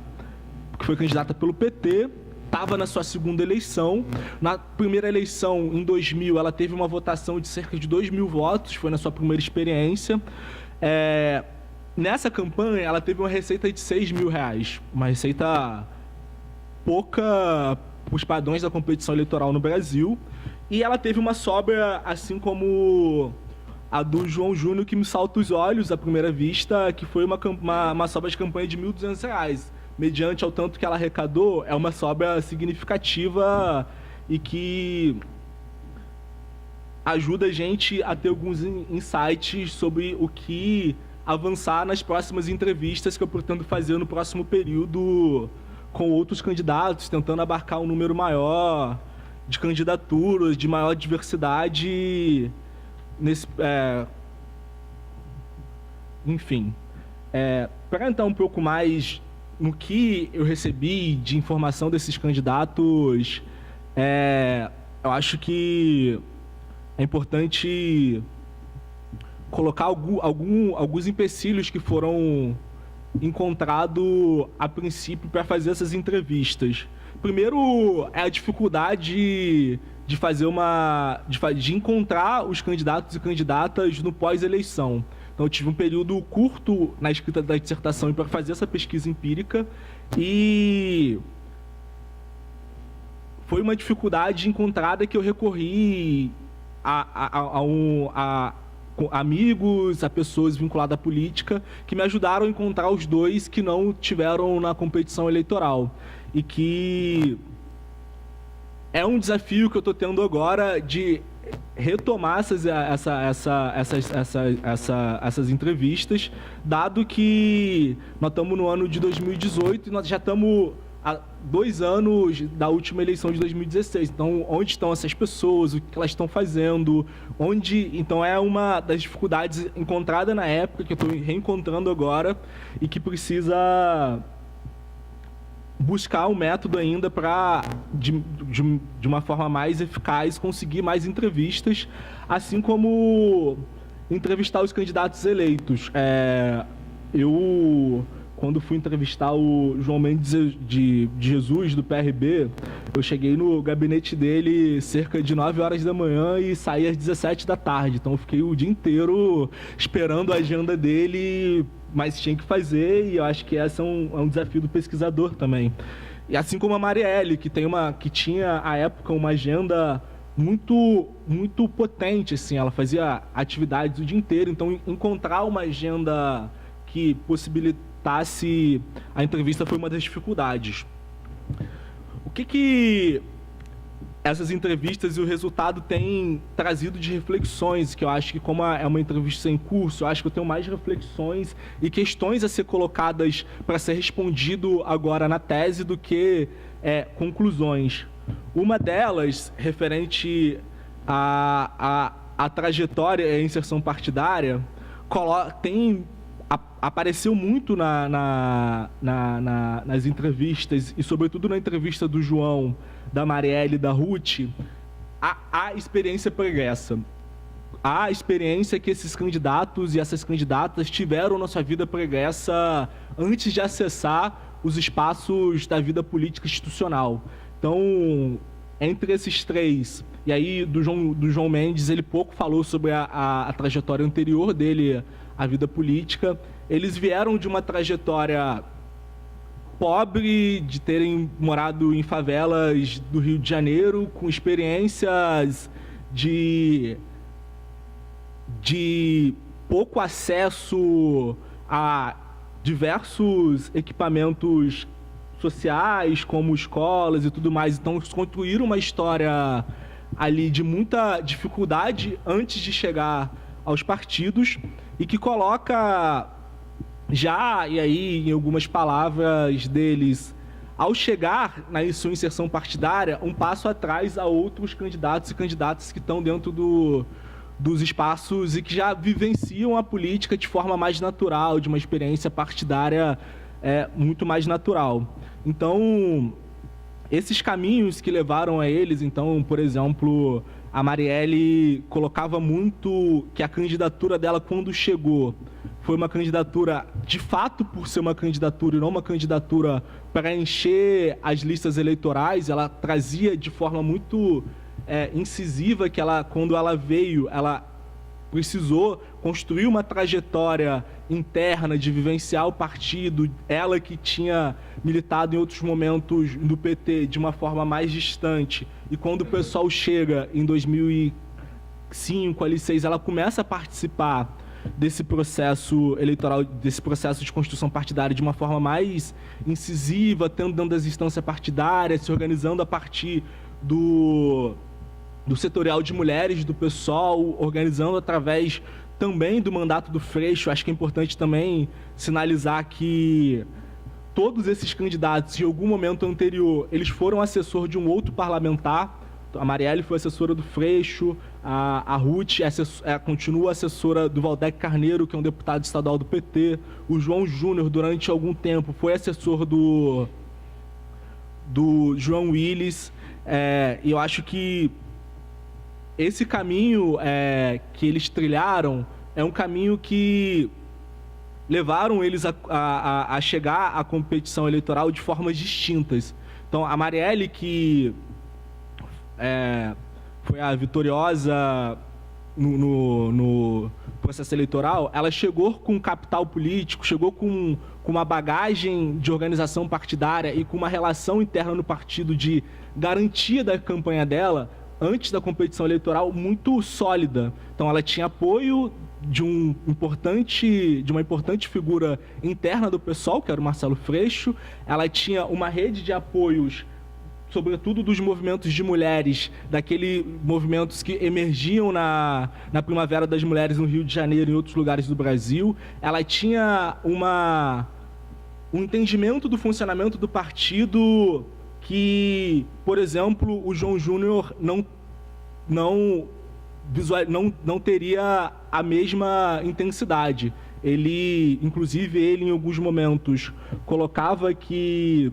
[SPEAKER 3] que foi candidata pelo PT, estava na sua segunda eleição. Na primeira eleição, em 2000, ela teve uma votação de cerca de 2.000 votos, foi na sua primeira experiência. Nessa campanha, ela teve uma receita de R$6.000, uma receita pouca para os padrões da competição eleitoral no Brasil. E ela teve uma sobra, assim como a do João Júnior, que me salta os olhos à primeira vista, que foi uma sobra de campanha de R$1.200. Mediante ao tanto que ela arrecadou, é uma sobra significativa e que ajuda a gente a ter alguns insights sobre o que avançar nas próximas entrevistas que eu pretendo fazer no próximo período com outros candidatos, tentando abarcar um número maior de candidaturas, de maior diversidade, enfim. Para entrar um pouco mais no que eu recebi de informação desses candidatos, eu acho que é importante colocar alguns empecilhos que foram encontrados a princípio para fazer essas entrevistas. Primeiro é a dificuldade de fazer de encontrar os candidatos e candidatas no pós-eleição. Então, eu tive um período curto na escrita da dissertação para fazer essa pesquisa empírica e foi uma dificuldade encontrada que eu recorri a amigos, a pessoas vinculadas à política, que me ajudaram a encontrar os dois que não tiveram na competição eleitoral. E que é um desafio que eu estou tendo agora de retomar essas entrevistas, dado que nós estamos no ano de 2018 e nós já estamos há 2 anos da última eleição de 2016. Então, onde estão essas pessoas? O que elas estão fazendo? Então, é uma das dificuldades encontrada na época, que eu estou reencontrando agora e que precisa buscar um método ainda para, de uma forma mais eficaz, conseguir mais entrevistas, assim como entrevistar os candidatos eleitos. Eu, quando fui entrevistar o João Mendes de Jesus, do PRB, eu cheguei no gabinete dele cerca de 9 horas da manhã e saí às 17 da tarde. Então, eu fiquei o dia inteiro esperando a agenda dele, mas tinha que fazer, e eu acho que esse é um desafio do pesquisador também. E assim como a Marielle, que tinha, à época, uma agenda muito, muito potente, assim, ela fazia atividades o dia inteiro, então encontrar uma agenda que possibilitasse a entrevista foi uma das dificuldades. O que essas entrevistas e o resultado têm trazido de reflexões, que eu acho que, como é uma entrevista em curso, eu acho que eu tenho mais reflexões e questões a ser colocadas para ser respondido agora na tese do que conclusões. Uma delas, referente à trajetória e à inserção partidária, apareceu muito nas entrevistas, e sobretudo na entrevista do João, da Marielle e da Ruth, a experiência pregressa. A experiência que esses candidatos e essas candidatas tiveram na sua vida pregressa antes de acessar os espaços da vida política institucional. Então, entre esses três, e aí do João Mendes, ele pouco falou sobre a trajetória anterior dele à vida política. Eles vieram de uma trajetória pobre, de terem morado em favelas do Rio de Janeiro, com experiências de pouco acesso a diversos equipamentos sociais, como escolas e tudo mais. Então, eles construíram uma história ali de muita dificuldade antes de chegar aos partidos, e que coloca já, e aí em algumas palavras deles, ao chegar na sua inserção partidária, um passo atrás a outros candidatos e candidatas que estão dentro dos espaços e que já vivenciam a política de forma mais natural, de uma experiência partidária muito mais natural. Então, esses caminhos que levaram a eles, então, por exemplo, a Marielle colocava muito que a candidatura dela, quando chegou, foi uma candidatura, de fato, por ser uma candidatura e não uma candidatura para encher as listas eleitorais. Ela trazia de forma muito incisiva que quando ela veio, ela precisou construir uma trajetória interna de vivenciar o partido, ela que tinha militado em outros momentos do PT de uma forma mais distante, e quando o pessoal chega em 2005, ali 2006, ela começa a participar desse processo eleitoral, desse processo de construção partidária de uma forma mais incisiva, tendo dentro das instâncias partidárias, se organizando a partir do setorial de mulheres do PSOL, organizando através também do mandato do Freixo. Acho que é importante também sinalizar que todos esses candidatos, em algum momento anterior, eles foram assessor de um outro parlamentar. A Marielle foi assessora do Freixo, a Ruth continua assessora do Valdec Carneiro, que é um deputado estadual do PT. O João Júnior, durante algum tempo, foi assessor do João Willis. E eu acho que esse caminho que eles trilharam é um caminho que levaram eles a chegar à competição eleitoral de formas distintas. Então, a Marielle, que foi a vitoriosa no processo eleitoral, ela chegou com capital político, chegou com uma bagagem de organização partidária e com uma relação interna no partido de garantia da campanha dela, antes da competição eleitoral, muito sólida. Então, ela tinha apoio de uma importante figura interna do PSOL, que era o Marcelo Freixo. Ela tinha uma rede de apoios, sobretudo dos movimentos de mulheres, daqueles movimentos que emergiam na Primavera das Mulheres no Rio de Janeiro e em outros lugares do Brasil. Ela tinha um entendimento do funcionamento do partido que, por exemplo, o João Júnior não teria a mesma intensidade. Inclusive, em alguns momentos, colocava que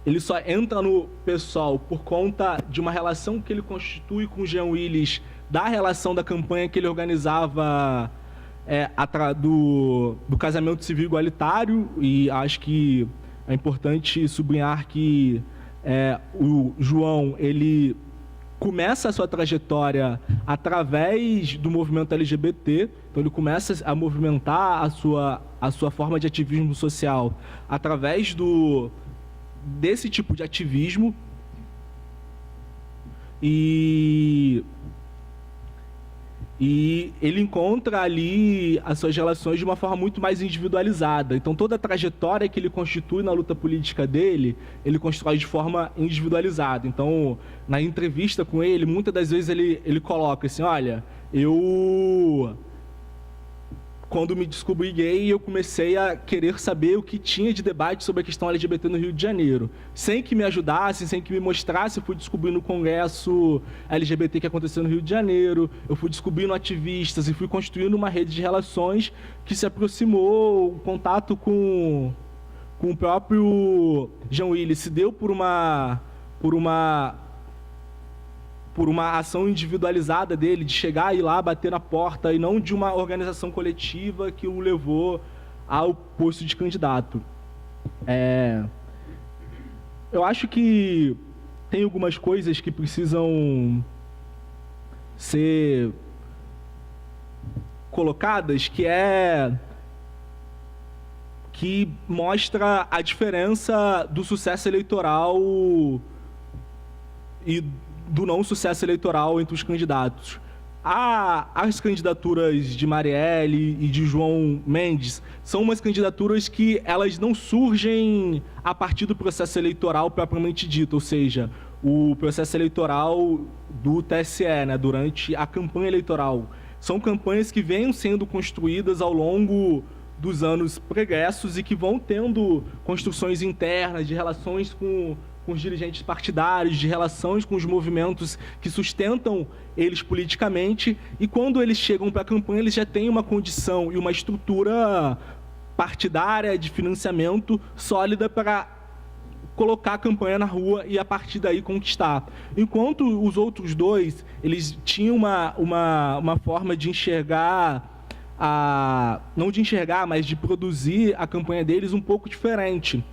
[SPEAKER 3] ele só entra no PSOL por conta de uma relação que ele constitui com o Jean Willis, da relação da campanha que ele organizava do casamento civil igualitário. E acho que é importante sublinhar que o João, ele começa a sua trajetória através do movimento LGBT. Então, ele começa a movimentar a sua forma de ativismo social através desse tipo de ativismo. E ele encontra ali as suas relações de uma forma muito mais individualizada. Então, toda a trajetória que ele constitui na luta política dele, ele constrói de forma individualizada. Então, na entrevista com ele, muitas das vezes ele coloca assim: olha, quando me descobri gay, eu comecei a querer saber o que tinha de debate sobre a questão LGBT no Rio de Janeiro. Sem que me ajudasse, sem que me mostrasse, eu fui descobrindo o congresso LGBT que aconteceu no Rio de Janeiro, eu fui descobrindo ativistas e fui construindo uma rede de relações que se aproximou. O contato com o próprio Jean Willis se deu por uma ação individualizada dele, de chegar e ir lá, bater na porta, e não de uma organização coletiva que o levou ao posto de candidato. Eu acho que tem algumas coisas que precisam ser colocadas, que mostra a diferença do sucesso eleitoral e do não sucesso eleitoral entre os candidatos. As candidaturas de Marielle e de João Mendes são umas candidaturas que elas não surgem a partir do processo eleitoral propriamente dito, ou seja, o processo eleitoral do TSE, durante a campanha eleitoral. São campanhas que vêm sendo construídas ao longo dos anos pregressos e que vão tendo construções internas de relações com os dirigentes partidários, de relações com os movimentos que sustentam eles politicamente, e quando eles chegam para a campanha, eles já têm uma condição e uma estrutura partidária de financiamento sólida para colocar a campanha na rua e, a partir daí, conquistar. Enquanto os outros dois, eles tinham uma forma de enxergar, não de enxergar, mas de produzir a campanha deles um pouco diferente.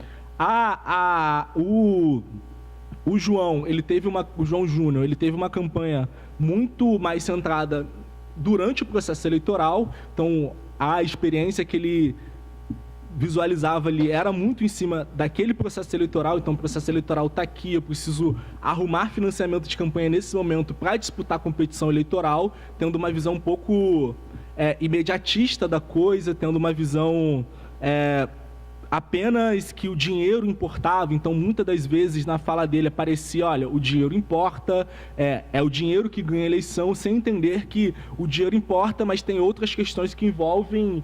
[SPEAKER 3] O João Júnior, ele teve uma campanha muito mais centrada durante o processo eleitoral, então a experiência que ele visualizava ali era muito em cima daquele processo eleitoral. Então o processo eleitoral está aqui, eu preciso arrumar financiamento de campanha nesse momento para disputar a competição eleitoral, tendo uma visão um pouco imediatista da coisa, tendo uma visão apenas que o dinheiro importava. Então muitas das vezes na fala dele aparecia, olha, o dinheiro importa, é o dinheiro que ganha a eleição, sem entender que o dinheiro importa, mas tem outras questões que envolvem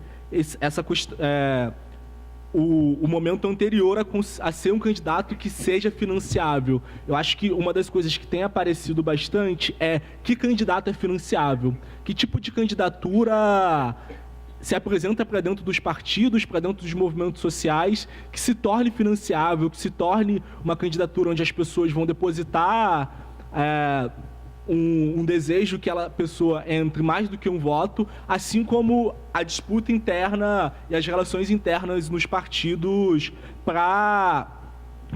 [SPEAKER 3] o momento anterior a ser um candidato que seja financiável. Eu acho que uma das coisas que tem aparecido bastante é que candidato é financiável, que tipo de candidatura se apresenta para dentro dos partidos, para dentro dos movimentos sociais, que se torne financiável, que se torne uma candidatura onde as pessoas vão depositar um desejo que a pessoa entre mais do que um voto, assim como a disputa interna e as relações internas nos partidos, para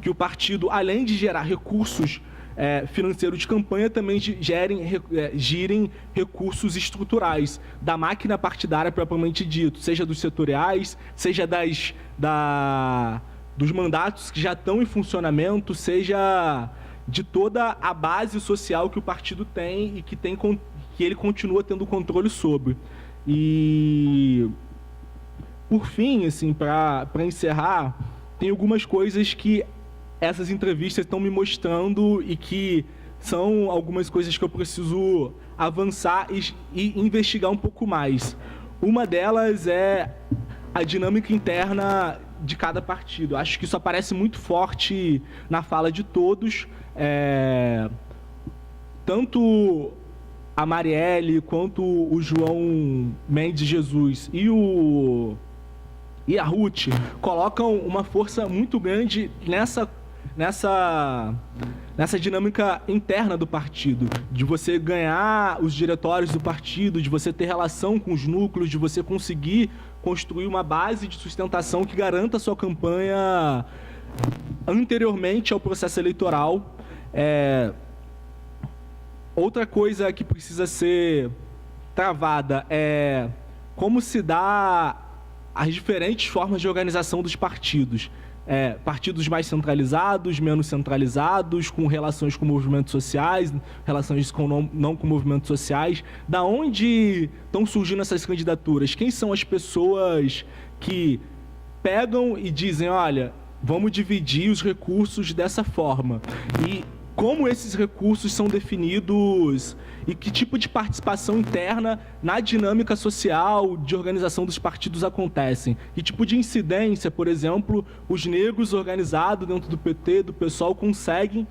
[SPEAKER 3] que o partido, além de gerar recursos financeiros de campanha, também girem recursos estruturais da máquina partidária propriamente dito, seja dos setoriais, seja dos mandatos que já estão em funcionamento, seja de toda a base social que o partido tem e que ele continua tendo controle sobre. E, por fim, assim, para encerrar, tem algumas coisas que essas entrevistas estão me mostrando e que são algumas coisas que eu preciso avançar e investigar um pouco mais. Uma delas é a dinâmica interna de cada partido. Acho que isso aparece muito forte na fala de todos. Tanto a Marielle quanto o João Mendes Jesus e a Ruth colocam uma força muito grande nessa dinâmica interna do partido, de você ganhar os diretórios do partido, de você ter relação com os núcleos, de você conseguir construir uma base de sustentação que garanta a sua campanha anteriormente ao processo eleitoral. Outra coisa que precisa ser travada é como se dá as diferentes formas de organização dos partidos. Partidos mais centralizados, menos centralizados, com relações com movimentos sociais, relações não com movimentos sociais. Da onde estão surgindo essas candidaturas? Quem são as pessoas que pegam e dizem, olha, vamos dividir os recursos dessa forma? E como esses recursos são definidos e que tipo de participação interna na dinâmica social de organização dos partidos acontecem? Que tipo de incidência, por exemplo, os negros organizados dentro do PT, do PSOL, conseguem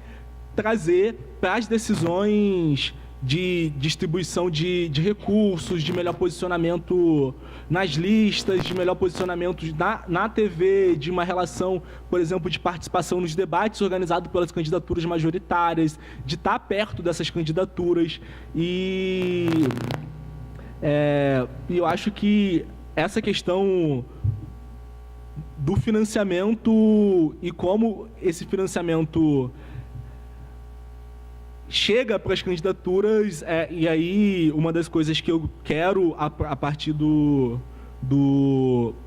[SPEAKER 3] trazer para as decisões de distribuição de recursos, de melhor posicionamento nas listas, de melhor posicionamento na TV, de uma relação, por exemplo, de participação nos debates organizados pelas candidaturas majoritárias, de estar perto dessas candidaturas. E eu acho que essa questão do financiamento e como esse financiamento chega para as candidaturas, e aí uma das coisas que eu quero, a partir do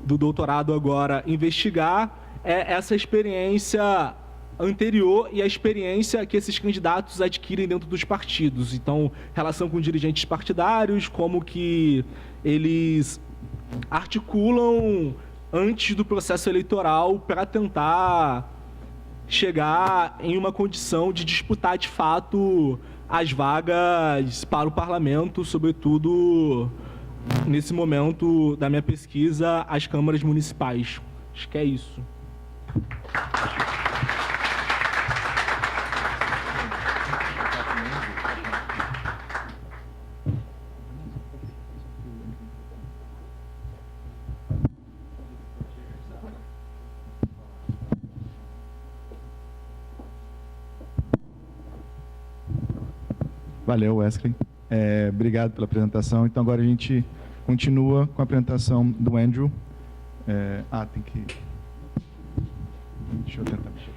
[SPEAKER 3] doutorado agora, investigar é essa experiência anterior e a experiência que esses candidatos adquirem dentro dos partidos. Então, relação com dirigentes partidários, como que eles articulam antes do processo eleitoral para tentar chegar em uma condição de disputar, de fato, as vagas para o parlamento, sobretudo nesse momento da minha pesquisa, as câmaras municipais. Acho que é isso.
[SPEAKER 1] Valeu, Wesley. Obrigado pela apresentação. Então, agora a gente continua com a apresentação do Andrew. Tem que... Deixa eu tentar mexer.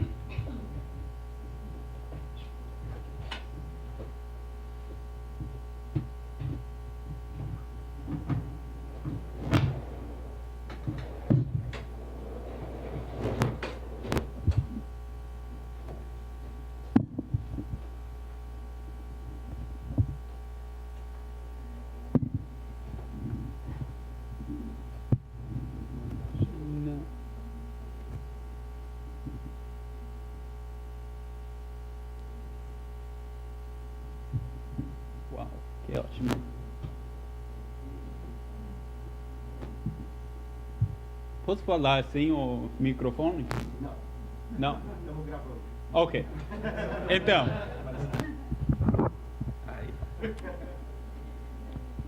[SPEAKER 4] Uau, que ótimo. Posso falar sem o microfone? Não. Estamos gravando. Ok. Então.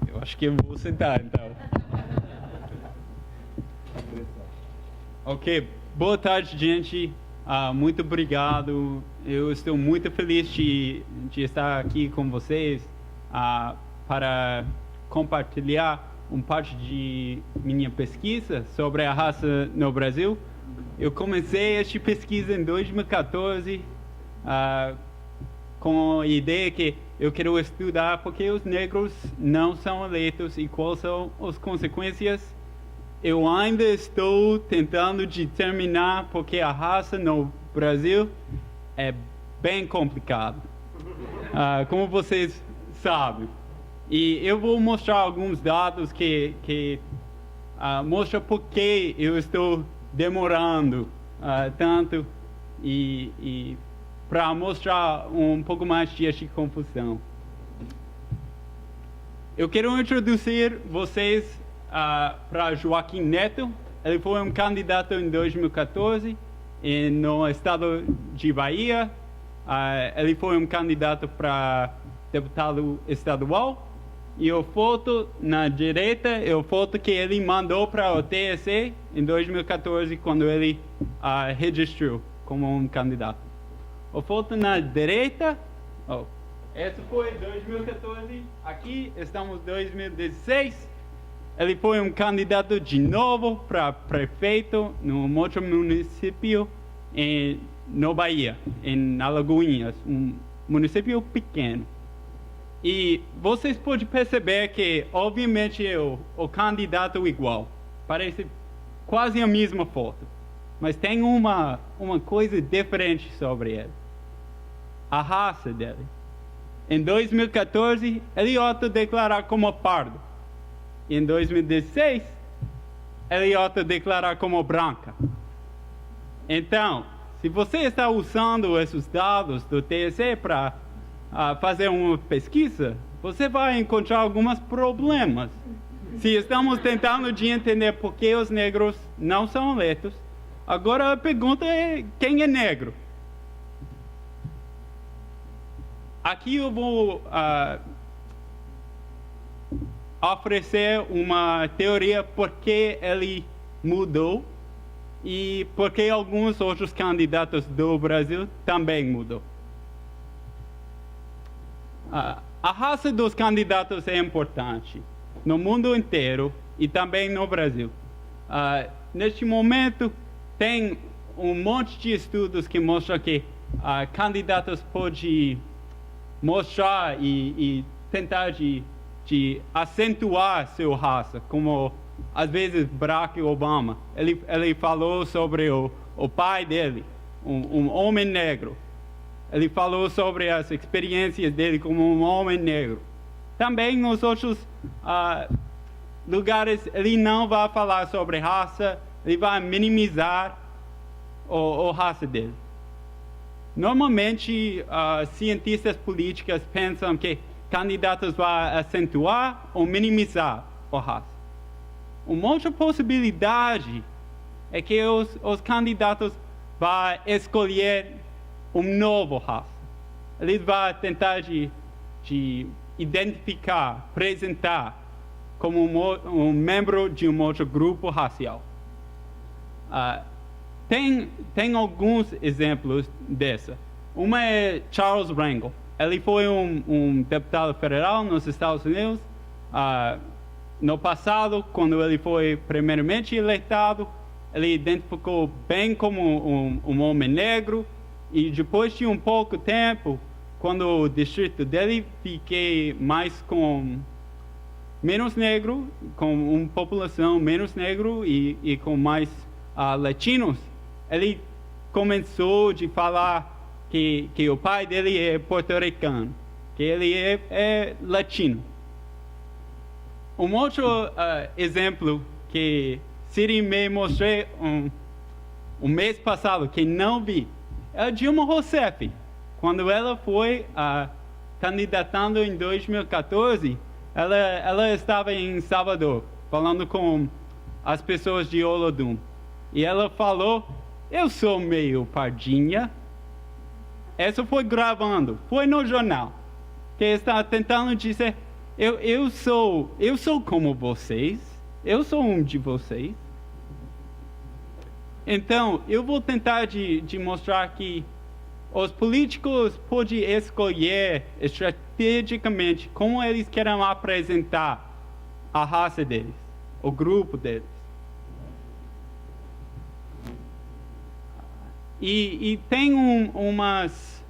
[SPEAKER 4] Eu acho que eu vou sentar, então. Ok. Boa tarde, gente. Muito obrigado. Eu estou muito feliz de estar aqui com vocês para compartilhar parte de minha pesquisa sobre a raça no Brasil. Eu comecei esta pesquisa em 2014 com a ideia que eu quero estudar por que os negros não são eleitos e quais são as consequências. Eu ainda estou tentando determinar porque a raça no Brasil é bem complicado, como vocês sabem. E eu vou mostrar alguns dados que mostram por que eu estou demorando tanto e para mostrar um pouco mais de esta confusão. Eu quero introduzir vocês para Joaquim Neto. Ele foi um candidato em 2014 no estado de Bahia. Ele foi um candidato para deputado estadual. E a foto na direita é a foto que ele mandou para o TSE em 2014, quando ele registrou como um candidato. A foto na direita, essa foi 2014, aqui estamos em 2016. Ele foi um candidato de novo para prefeito num outro município no Bahia, em Alagoinhas, um município pequeno. E vocês podem perceber que, obviamente, o candidato é igual. Parece quase a mesma foto. Mas tem uma coisa diferente sobre ele. A raça dele. Em 2014, ele autodeclarou como pardo. Em 2016, ele autodeclarou como branca. Então, se você está usando esses dados do TSE para fazer uma pesquisa, você vai encontrar alguns problemas. Se estamos tentando de entender por que os negros não são eleitos, agora a pergunta é: quem é negro? Aqui eu vou oferecer uma teoria por que ele mudou e por que alguns outros candidatos do Brasil também mudou. A raça dos candidatos é importante no mundo inteiro e também no Brasil. Neste momento, tem um monte de estudos que mostram que candidatos podem mostrar e tentar de acentuar sua raça, como às vezes Barack Obama. Ele falou sobre o pai dele, um homem negro. Ele falou sobre as experiências dele como um homem negro. Também nos outros lugares, ele não vai falar sobre raça, ele vai minimizar a raça dele. Normalmente, cientistas políticos pensam que candidatos vão acentuar ou minimizar por raça. Uma outra possibilidade é que os candidatos vão escolher um novo raça. Eles vão tentar de identificar, apresentar como um membro de um outro grupo racial. Tem alguns exemplos dessa. Uma é Charles Rangel. Ele foi um deputado federal nos Estados Unidos. No passado, quando ele foi primeiramente eleito, ele identificou bem como um homem negro. E depois de um pouco tempo, quando o distrito dele fiquei mais com menos negro, com uma população menos negro e com mais latinos, ele começou a falar que o pai dele é porto-ricano, que ele é latino. Um outro exemplo que Siri me mostrou um mês passado, que não vi, é a Dilma Rousseff. Quando ela foi candidatando em 2014, ela estava em Salvador, falando com as pessoas de Olodum. E ela falou, eu sou meio pardinha. Essa foi gravando, foi no jornal. Que está tentando dizer, eu sou como vocês, eu sou um de vocês. Então, eu vou tentar de mostrar que os políticos podem escolher estrategicamente como eles querem apresentar a raça deles, o grupo deles. E tem umas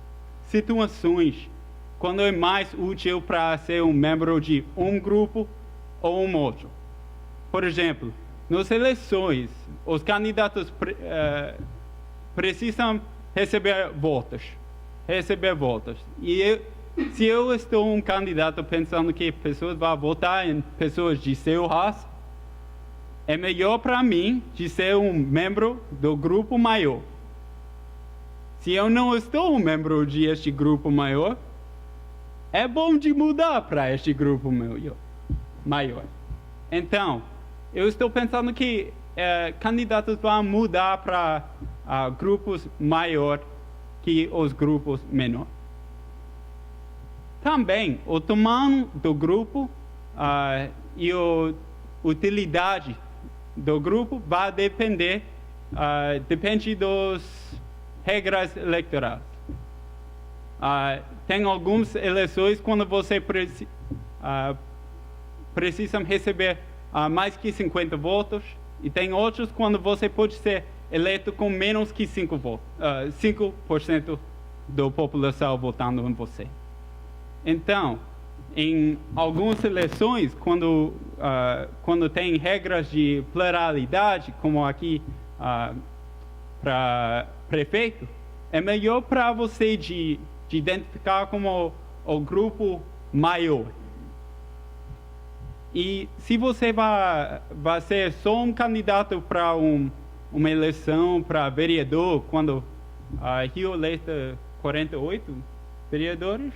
[SPEAKER 4] situações quando é mais útil para ser um membro de um grupo ou um outro. Por exemplo, nas eleições, os candidatos precisam receber votos. E se eu estou um candidato pensando que pessoas vão votar em pessoas de seu raça, é melhor para mim de ser um membro do grupo maior. Se eu não estou um membro de este grupo maior, é bom de mudar para este grupo maior. Então, eu estou pensando que candidatos vão mudar para grupos maiores que os grupos menores. Também, o tamanho do grupo e a utilidade do grupo vai depende das regras eleitorais. Tem algumas eleições quando você precisa receber mais que 50 votos, e tem outros quando você pode ser eleito com menos que 5% da população votando em você. Então, em algumas eleições, quando tem regras de pluralidade, como aqui para prefeito, é melhor para você de identificar como o grupo maior. E se você vai ser só um candidato para uma eleição para vereador, quando Rio eleita 48 vereadores?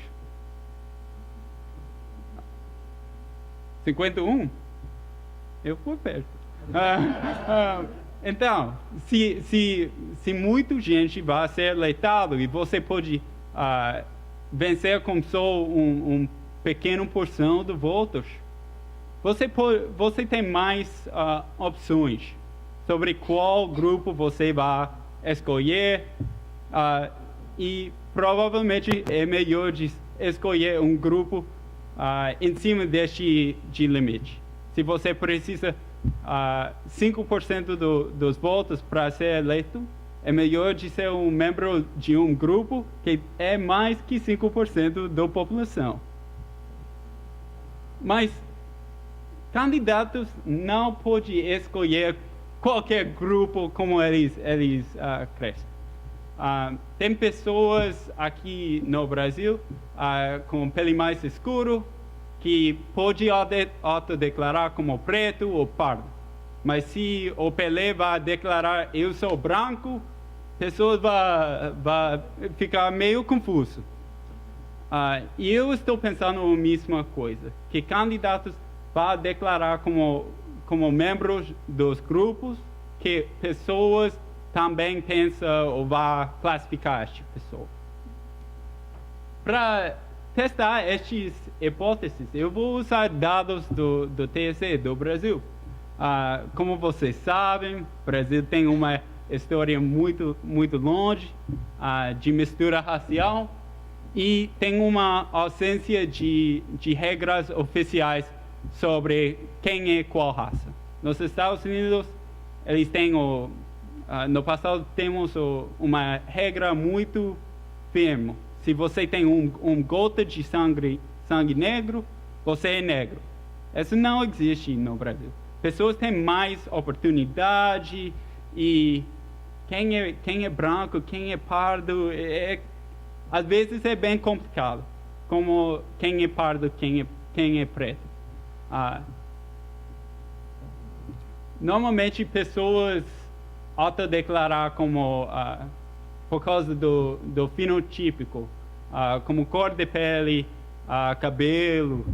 [SPEAKER 4] 51? Eu fui perto. Então, se muita gente vai ser eleitado e você pode vencer com só um pequeno porção de votos, você tem mais opções sobre qual grupo você vai escolher, e provavelmente é melhor de escolher um grupo em cima deste limite. Se você precisa 5% dos votos para ser eleito, é melhor de ser um membro de um grupo que é mais que 5% da população. Mas candidatos não podem escolher qualquer grupo como eles crescem. Tem pessoas aqui no Brasil com pele mais escura que podem autodeclarar como preto ou pardo. Mas se o Pelé vai declarar eu sou branco, pessoas vão ficar meio confusas. E eu estou pensando a mesma coisa, que candidatos vai declarar como membros dos grupos que pessoas também pensam ou vai classificar esta pessoa. Para testar estas hipóteses, eu vou usar dados do TSE do Brasil. Como vocês sabem, o Brasil tem uma história muito longe de mistura racial e tem uma ausência de regras oficiais sobre quem é qual raça. Nos Estados Unidos, eles têm no passado temos uma regra muito firme. Se você tem um gota de sangue negro, você é negro. Isso não existe no Brasil. Pessoas têm mais oportunidade e quem é branco, quem é pardo, às vezes é bem complicado. Como quem é pardo, quem é preto. Normalmente pessoas autodeclarar como por causa do fenotípico, como cor de pele, cabelo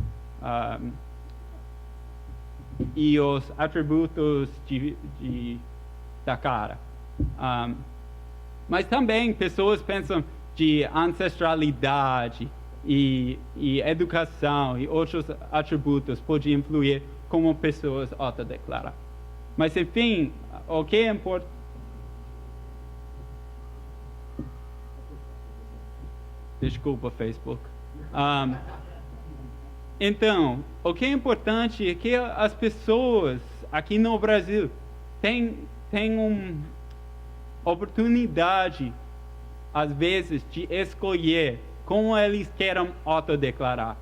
[SPEAKER 4] e os atributos da cara. Mas também pessoas pensam de ancestralidade e educação e outros atributos podem influir como pessoas autodeclaram. Mas enfim, o que importa? Desculpa, Facebook. Então, o que é importante é que as pessoas aqui no Brasil têm uma oportunidade, às vezes, de escolher como eles querem autodeclarar.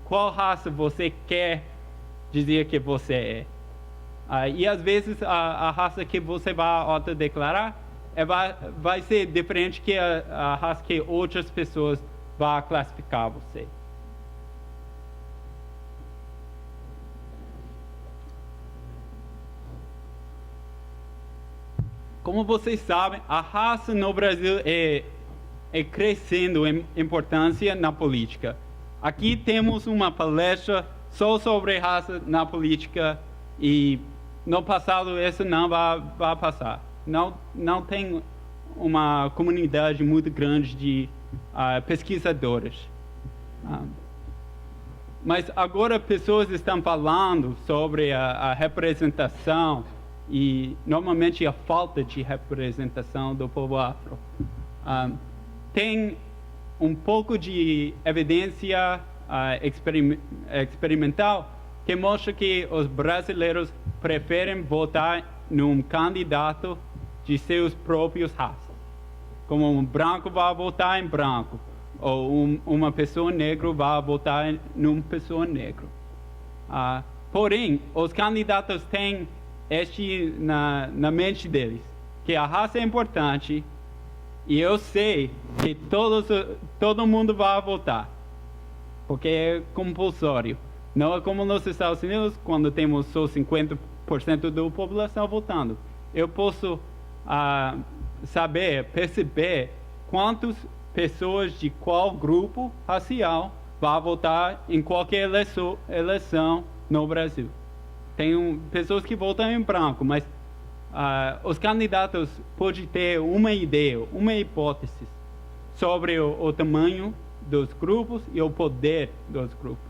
[SPEAKER 4] Qual raça você quer dizer que você é. E às vezes a raça que você vai autodeclarar vai ser diferente que a raça que outras pessoas vão classificar você. Como vocês sabem, a raça no Brasil é crescendo em importância na política. Aqui temos uma palestra só sobre raça na política e no passado isso não vai passar. Não tem uma comunidade muito grande de pesquisadores. Mas agora pessoas estão falando sobre a representação e normalmente a falta de representação do povo afro. Tem um pouco de evidência experimental que mostra que os brasileiros preferem votar num candidato de seus próprios raças. Como um branco vai votar em branco, ou uma pessoa negra vai votar numa pessoa negra. Porém, os candidatos têm na mente deles, que a raça é importante, e eu sei que todo mundo vai votar, porque é compulsório. Não é como nos Estados Unidos, quando temos só 50% da população votando. Eu posso perceber quantas pessoas de qual grupo racial vão votar em qualquer eleição no Brasil. Tem pessoas que votam em branco, mas os candidatos podem ter uma ideia, uma hipótese sobre o tamanho dos grupos e o poder dos grupos.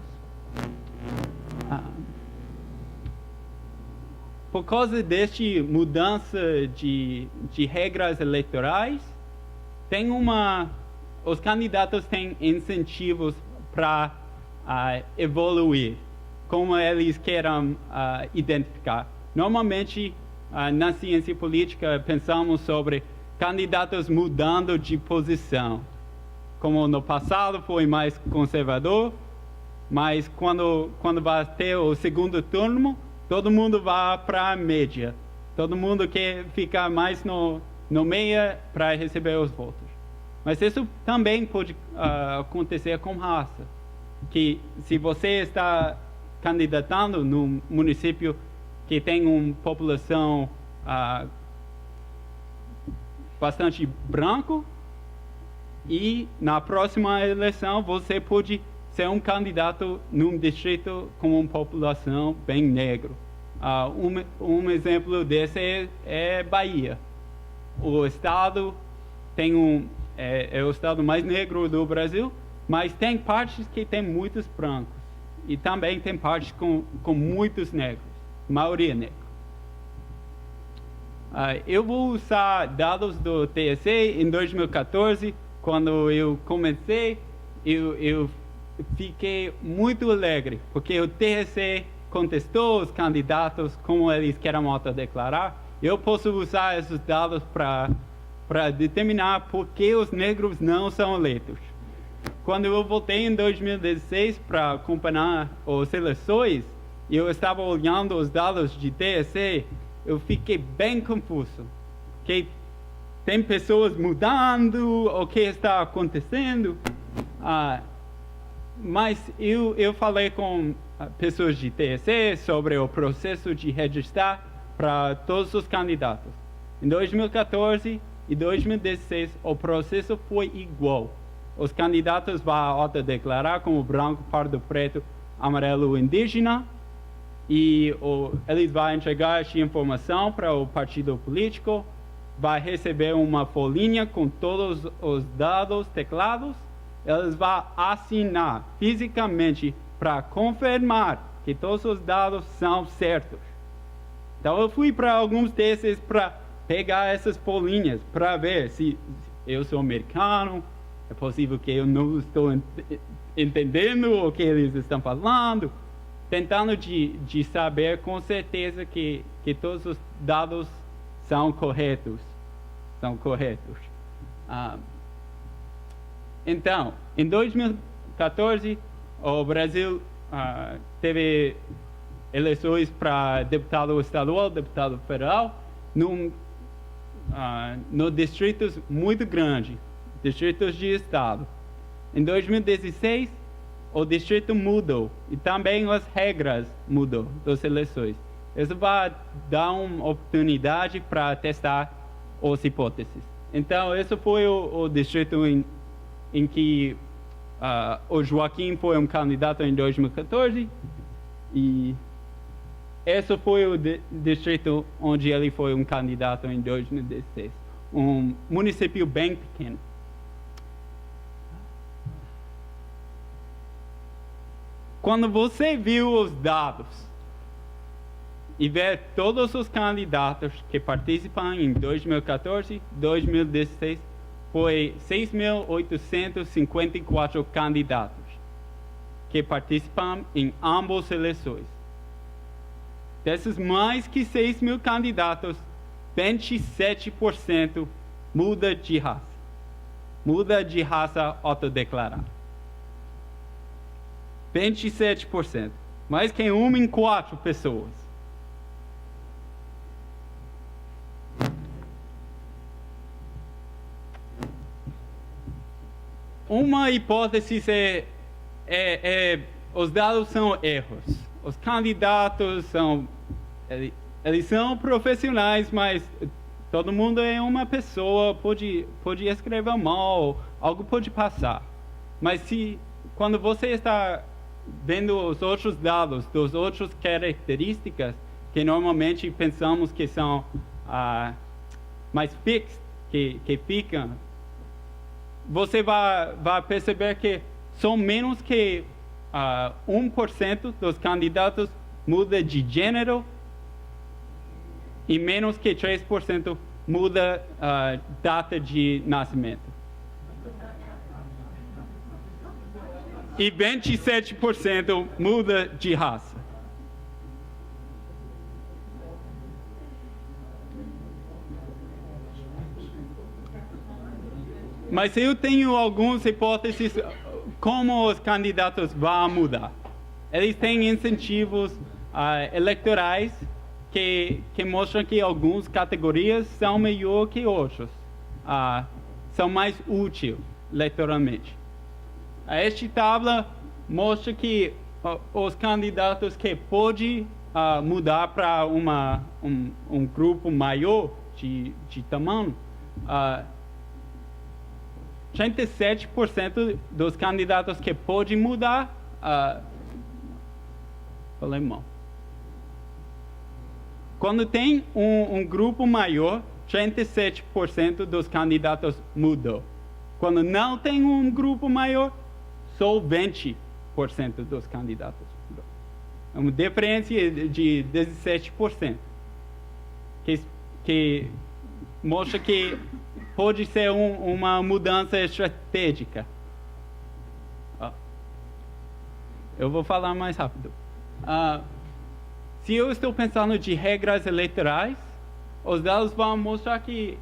[SPEAKER 4] Por causa desta mudança de regras eleitorais, os candidatos têm incentivos para evoluir, como eles querem identificar. Normalmente, na ciência política, pensamos sobre candidatos mudando de posição. Como no passado foi mais conservador, mas quando vai ter o segundo turno, todo mundo vai para a média. Todo mundo quer ficar mais no meio para receber os votos. Mas isso também pode acontecer com raça. Que se você está candidatando num município que tem uma população bastante branco, e na próxima eleição você pode ser um candidato num distrito com uma população bem negra. Um exemplo desse é Bahia. O estado é o estado mais negro do Brasil, mas tem partes que tem muitos brancos e também tem partes com muitos negros, maioria negra. Eu vou usar dados do TSE em 2014, quando eu comecei, eu fiquei muito alegre, porque o TSE contestou os candidatos como eles querem autodeclarar. Eu posso usar esses dados para determinar por que os negros não são eleitos. Quando eu voltei em 2016 para acompanhar as eleições, eu estava olhando os dados de TSE, eu fiquei bem confuso. Que tem pessoas mudando, o que está acontecendo? Mas eu falei com pessoas de TSE sobre o processo de registrar para todos os candidatos. Em 2014 e 2016, o processo foi igual. Os candidatos vão autodeclarar como branco, pardo, preto, amarelo, indígena, e eles vão entregar essa informação para o partido político, vai receber uma folhinha com todos os dados teclados, eles vão assinar fisicamente para confirmar que todos os dados são certos. Então eu fui para alguns desses para pegar essas folhinhas, para ver se eu sou americano, é possível que eu não estou entendendo o que eles estão falando, tentando de saber com certeza que todos os dados são corretos. Então, em 2014, o Brasil teve eleições para deputado estadual, deputado federal, no distritos muito grandes, distritos de estado. Em 2016, o distrito mudou e também as regras mudou das eleições. Isso vai dar uma oportunidade para testar as hipóteses. Então, esse foi o distrito em que o Joaquim foi um candidato em 2014 e esse foi o distrito onde ele foi um candidato em 2016. Um município bem pequeno. Quando você viu os dados e ver todos os candidatos que participam em 2014, 2016, foi 6.854 candidatos que participam em ambas as eleições. Desses mais que 6 mil candidatos, 27% muda de raça. Muda de raça autodeclarada. 27%. Mais que 1 em 4 pessoas. Uma hipótese os dados são erros. Os candidatos eles são profissionais, mas todo mundo é uma pessoa, pode escrever mal, algo pode passar. Mas quando você está vendo os outros dados, das outras características que normalmente pensamos que são mais fixas, que ficam, você vai perceber que são menos que 1% dos candidatos muda de gênero e menos que 3% muda data de nascimento. E 27% muda de raça. Mas eu tenho algumas hipóteses como os candidatos vão mudar. Eles têm incentivos eleitorais que mostram que algumas categorias são melhor que outras. São mais úteis eleitoralmente. Esta tabela mostra que os candidatos que podem mudar para um grupo maior de tamanho 37% dos candidatos que podem mudar, falei mal. Quando tem um grupo maior, 37% dos candidatos mudam. Quando não tem um grupo maior, só 20% dos candidatos mudam. É uma diferença de 17%, que mostra que pode ser uma mudança estratégica. Eu vou falar mais rápido. Se eu estou pensando de regras eleitorais, os dados vão mostrar que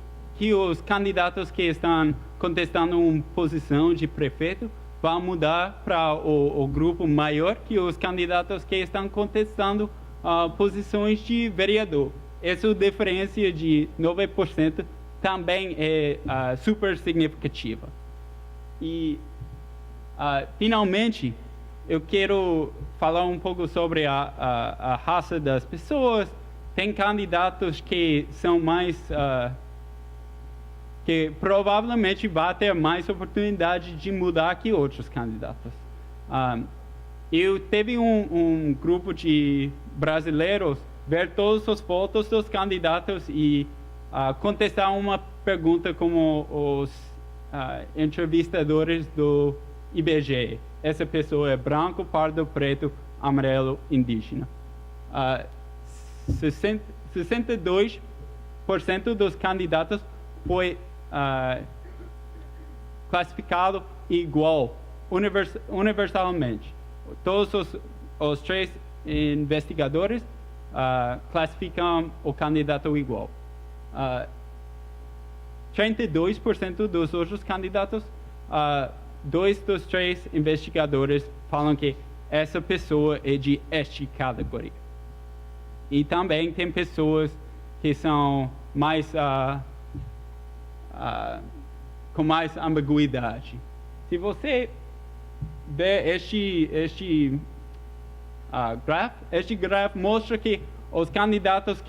[SPEAKER 4] os candidatos que estão contestando uma posição de prefeito vão mudar para o grupo maior que os candidatos que estão contestando posições de vereador. Essa diferença de 9% também é super significativa. E, finalmente, eu quero falar um pouco sobre a raça das pessoas. Tem candidatos que são mais... que provavelmente vai ter mais oportunidade de mudar que outros candidatos. Eu teve um grupo de brasileiros ver todas as fotos dos candidatos e contestar uma pergunta como os entrevistadores do IBGE. Essa pessoa é branco, pardo, preto, amarelo, indígena. 62% dos candidatos foi classificado igual, universalmente. Todos os 3 investigadores classificam o candidato igual. 32% dos outros candidatos, 2 dos 3 investigadores falam que essa pessoa é de esta categoria. E também tem pessoas que são mais com mais ambiguidade. Se você ver este grafo mostra que os candidatos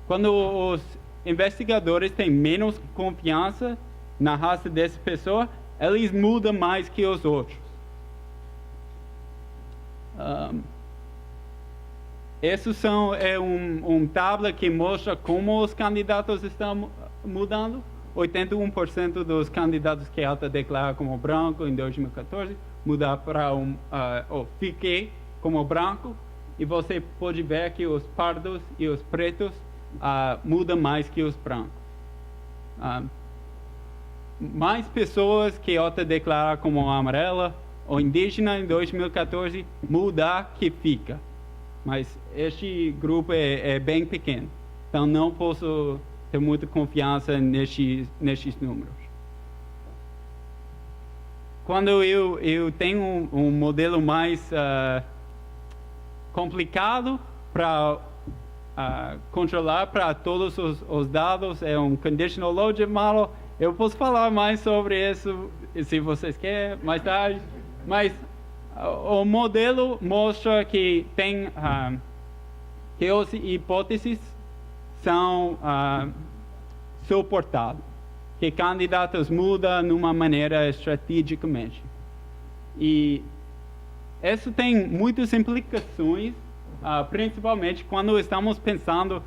[SPEAKER 4] quando os investigadores têm menos confiança na raça dessa pessoa, eles mudam mais que os outros. Esse é um tabela que mostra como os candidatos estão mudando. 81% dos candidatos que autodeclaram como branco em 2014 mudaram para fiquei como branco. E você pode ver que os pardos e os pretos mudam mais que os brancos. Mais pessoas que autodeclaram como amarela ou indígena em 2014 mudar que fica. Mas este grupo é bem pequeno. Então não posso ter muita confiança nestes números. Quando eu tenho um modelo mais complicado para controlar para todos os dados, é um Conditional Logic Model. Eu posso falar mais sobre isso se vocês querem mais tarde, mas o modelo mostra que que as hipóteses são suportadas, que candidatos mudam de uma maneira estrategicamente. E isso tem muitas implicações, principalmente quando estamos pensando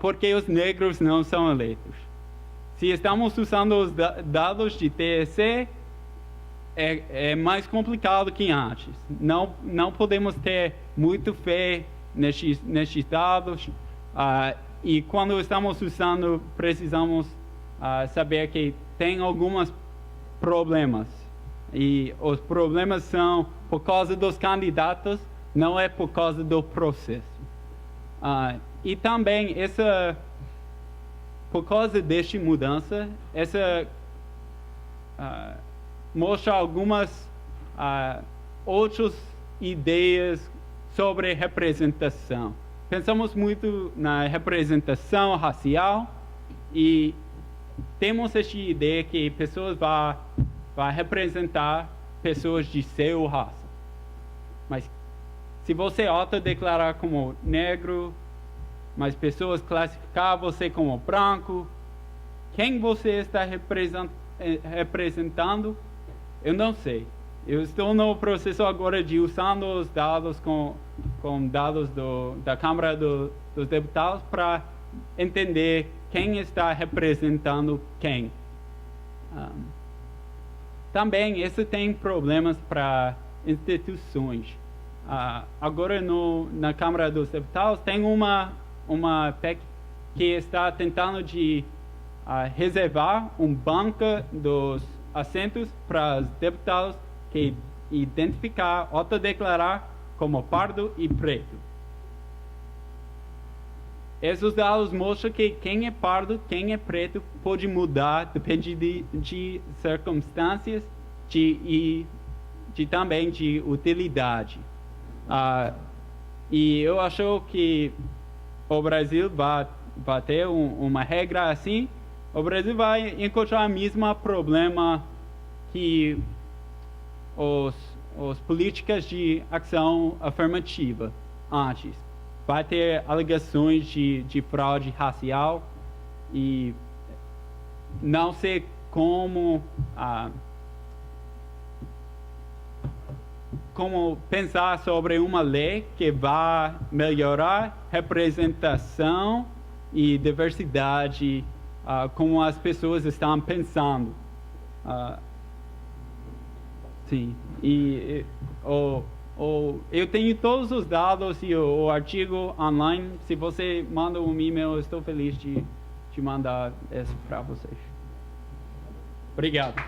[SPEAKER 4] por que os negros não são eleitos. Se estamos usando os dados de TSE, é mais complicado que antes. Não podemos ter muito fé nestes dados. E quando estamos usando, precisamos saber que tem alguns problemas. E os problemas são por causa dos candidatos, não é por causa do processo. E também, por causa desta mudança, mostra algumas outras ideias sobre representação. Pensamos muito na representação racial e temos esta ideia que pessoas vão representar pessoas de sua raça. Mas se você autodeclarar como negro, mas pessoas classificar você como branco, quem você está representando, eu não sei. Eu estou no processo agora de usando os dados com dados da Câmara dos Deputados para entender quem está representando quem. Também isso tem problemas para instituições. Agora na Câmara dos Deputados tem uma PEC que está tentando de reservar banco dos assentos para os deputados que identificar, autodeclarar como pardo e preto. Esses dados mostram que quem é pardo, quem é preto, pode mudar, depende de circunstâncias e também de utilidade. E eu acho que o Brasil vai ter uma regra assim. O Brasil vai encontrar o mesmo problema que os políticas de ação afirmativa antes. Vai ter alegações de fraude racial e não sei como pensar sobre uma lei que vai melhorar representação e diversidade como as pessoas estão pensando. Sim, e eu tenho todos os dados e o artigo online. Se você manda um e-mail, eu estou feliz de mandar isso para vocês. Obrigado.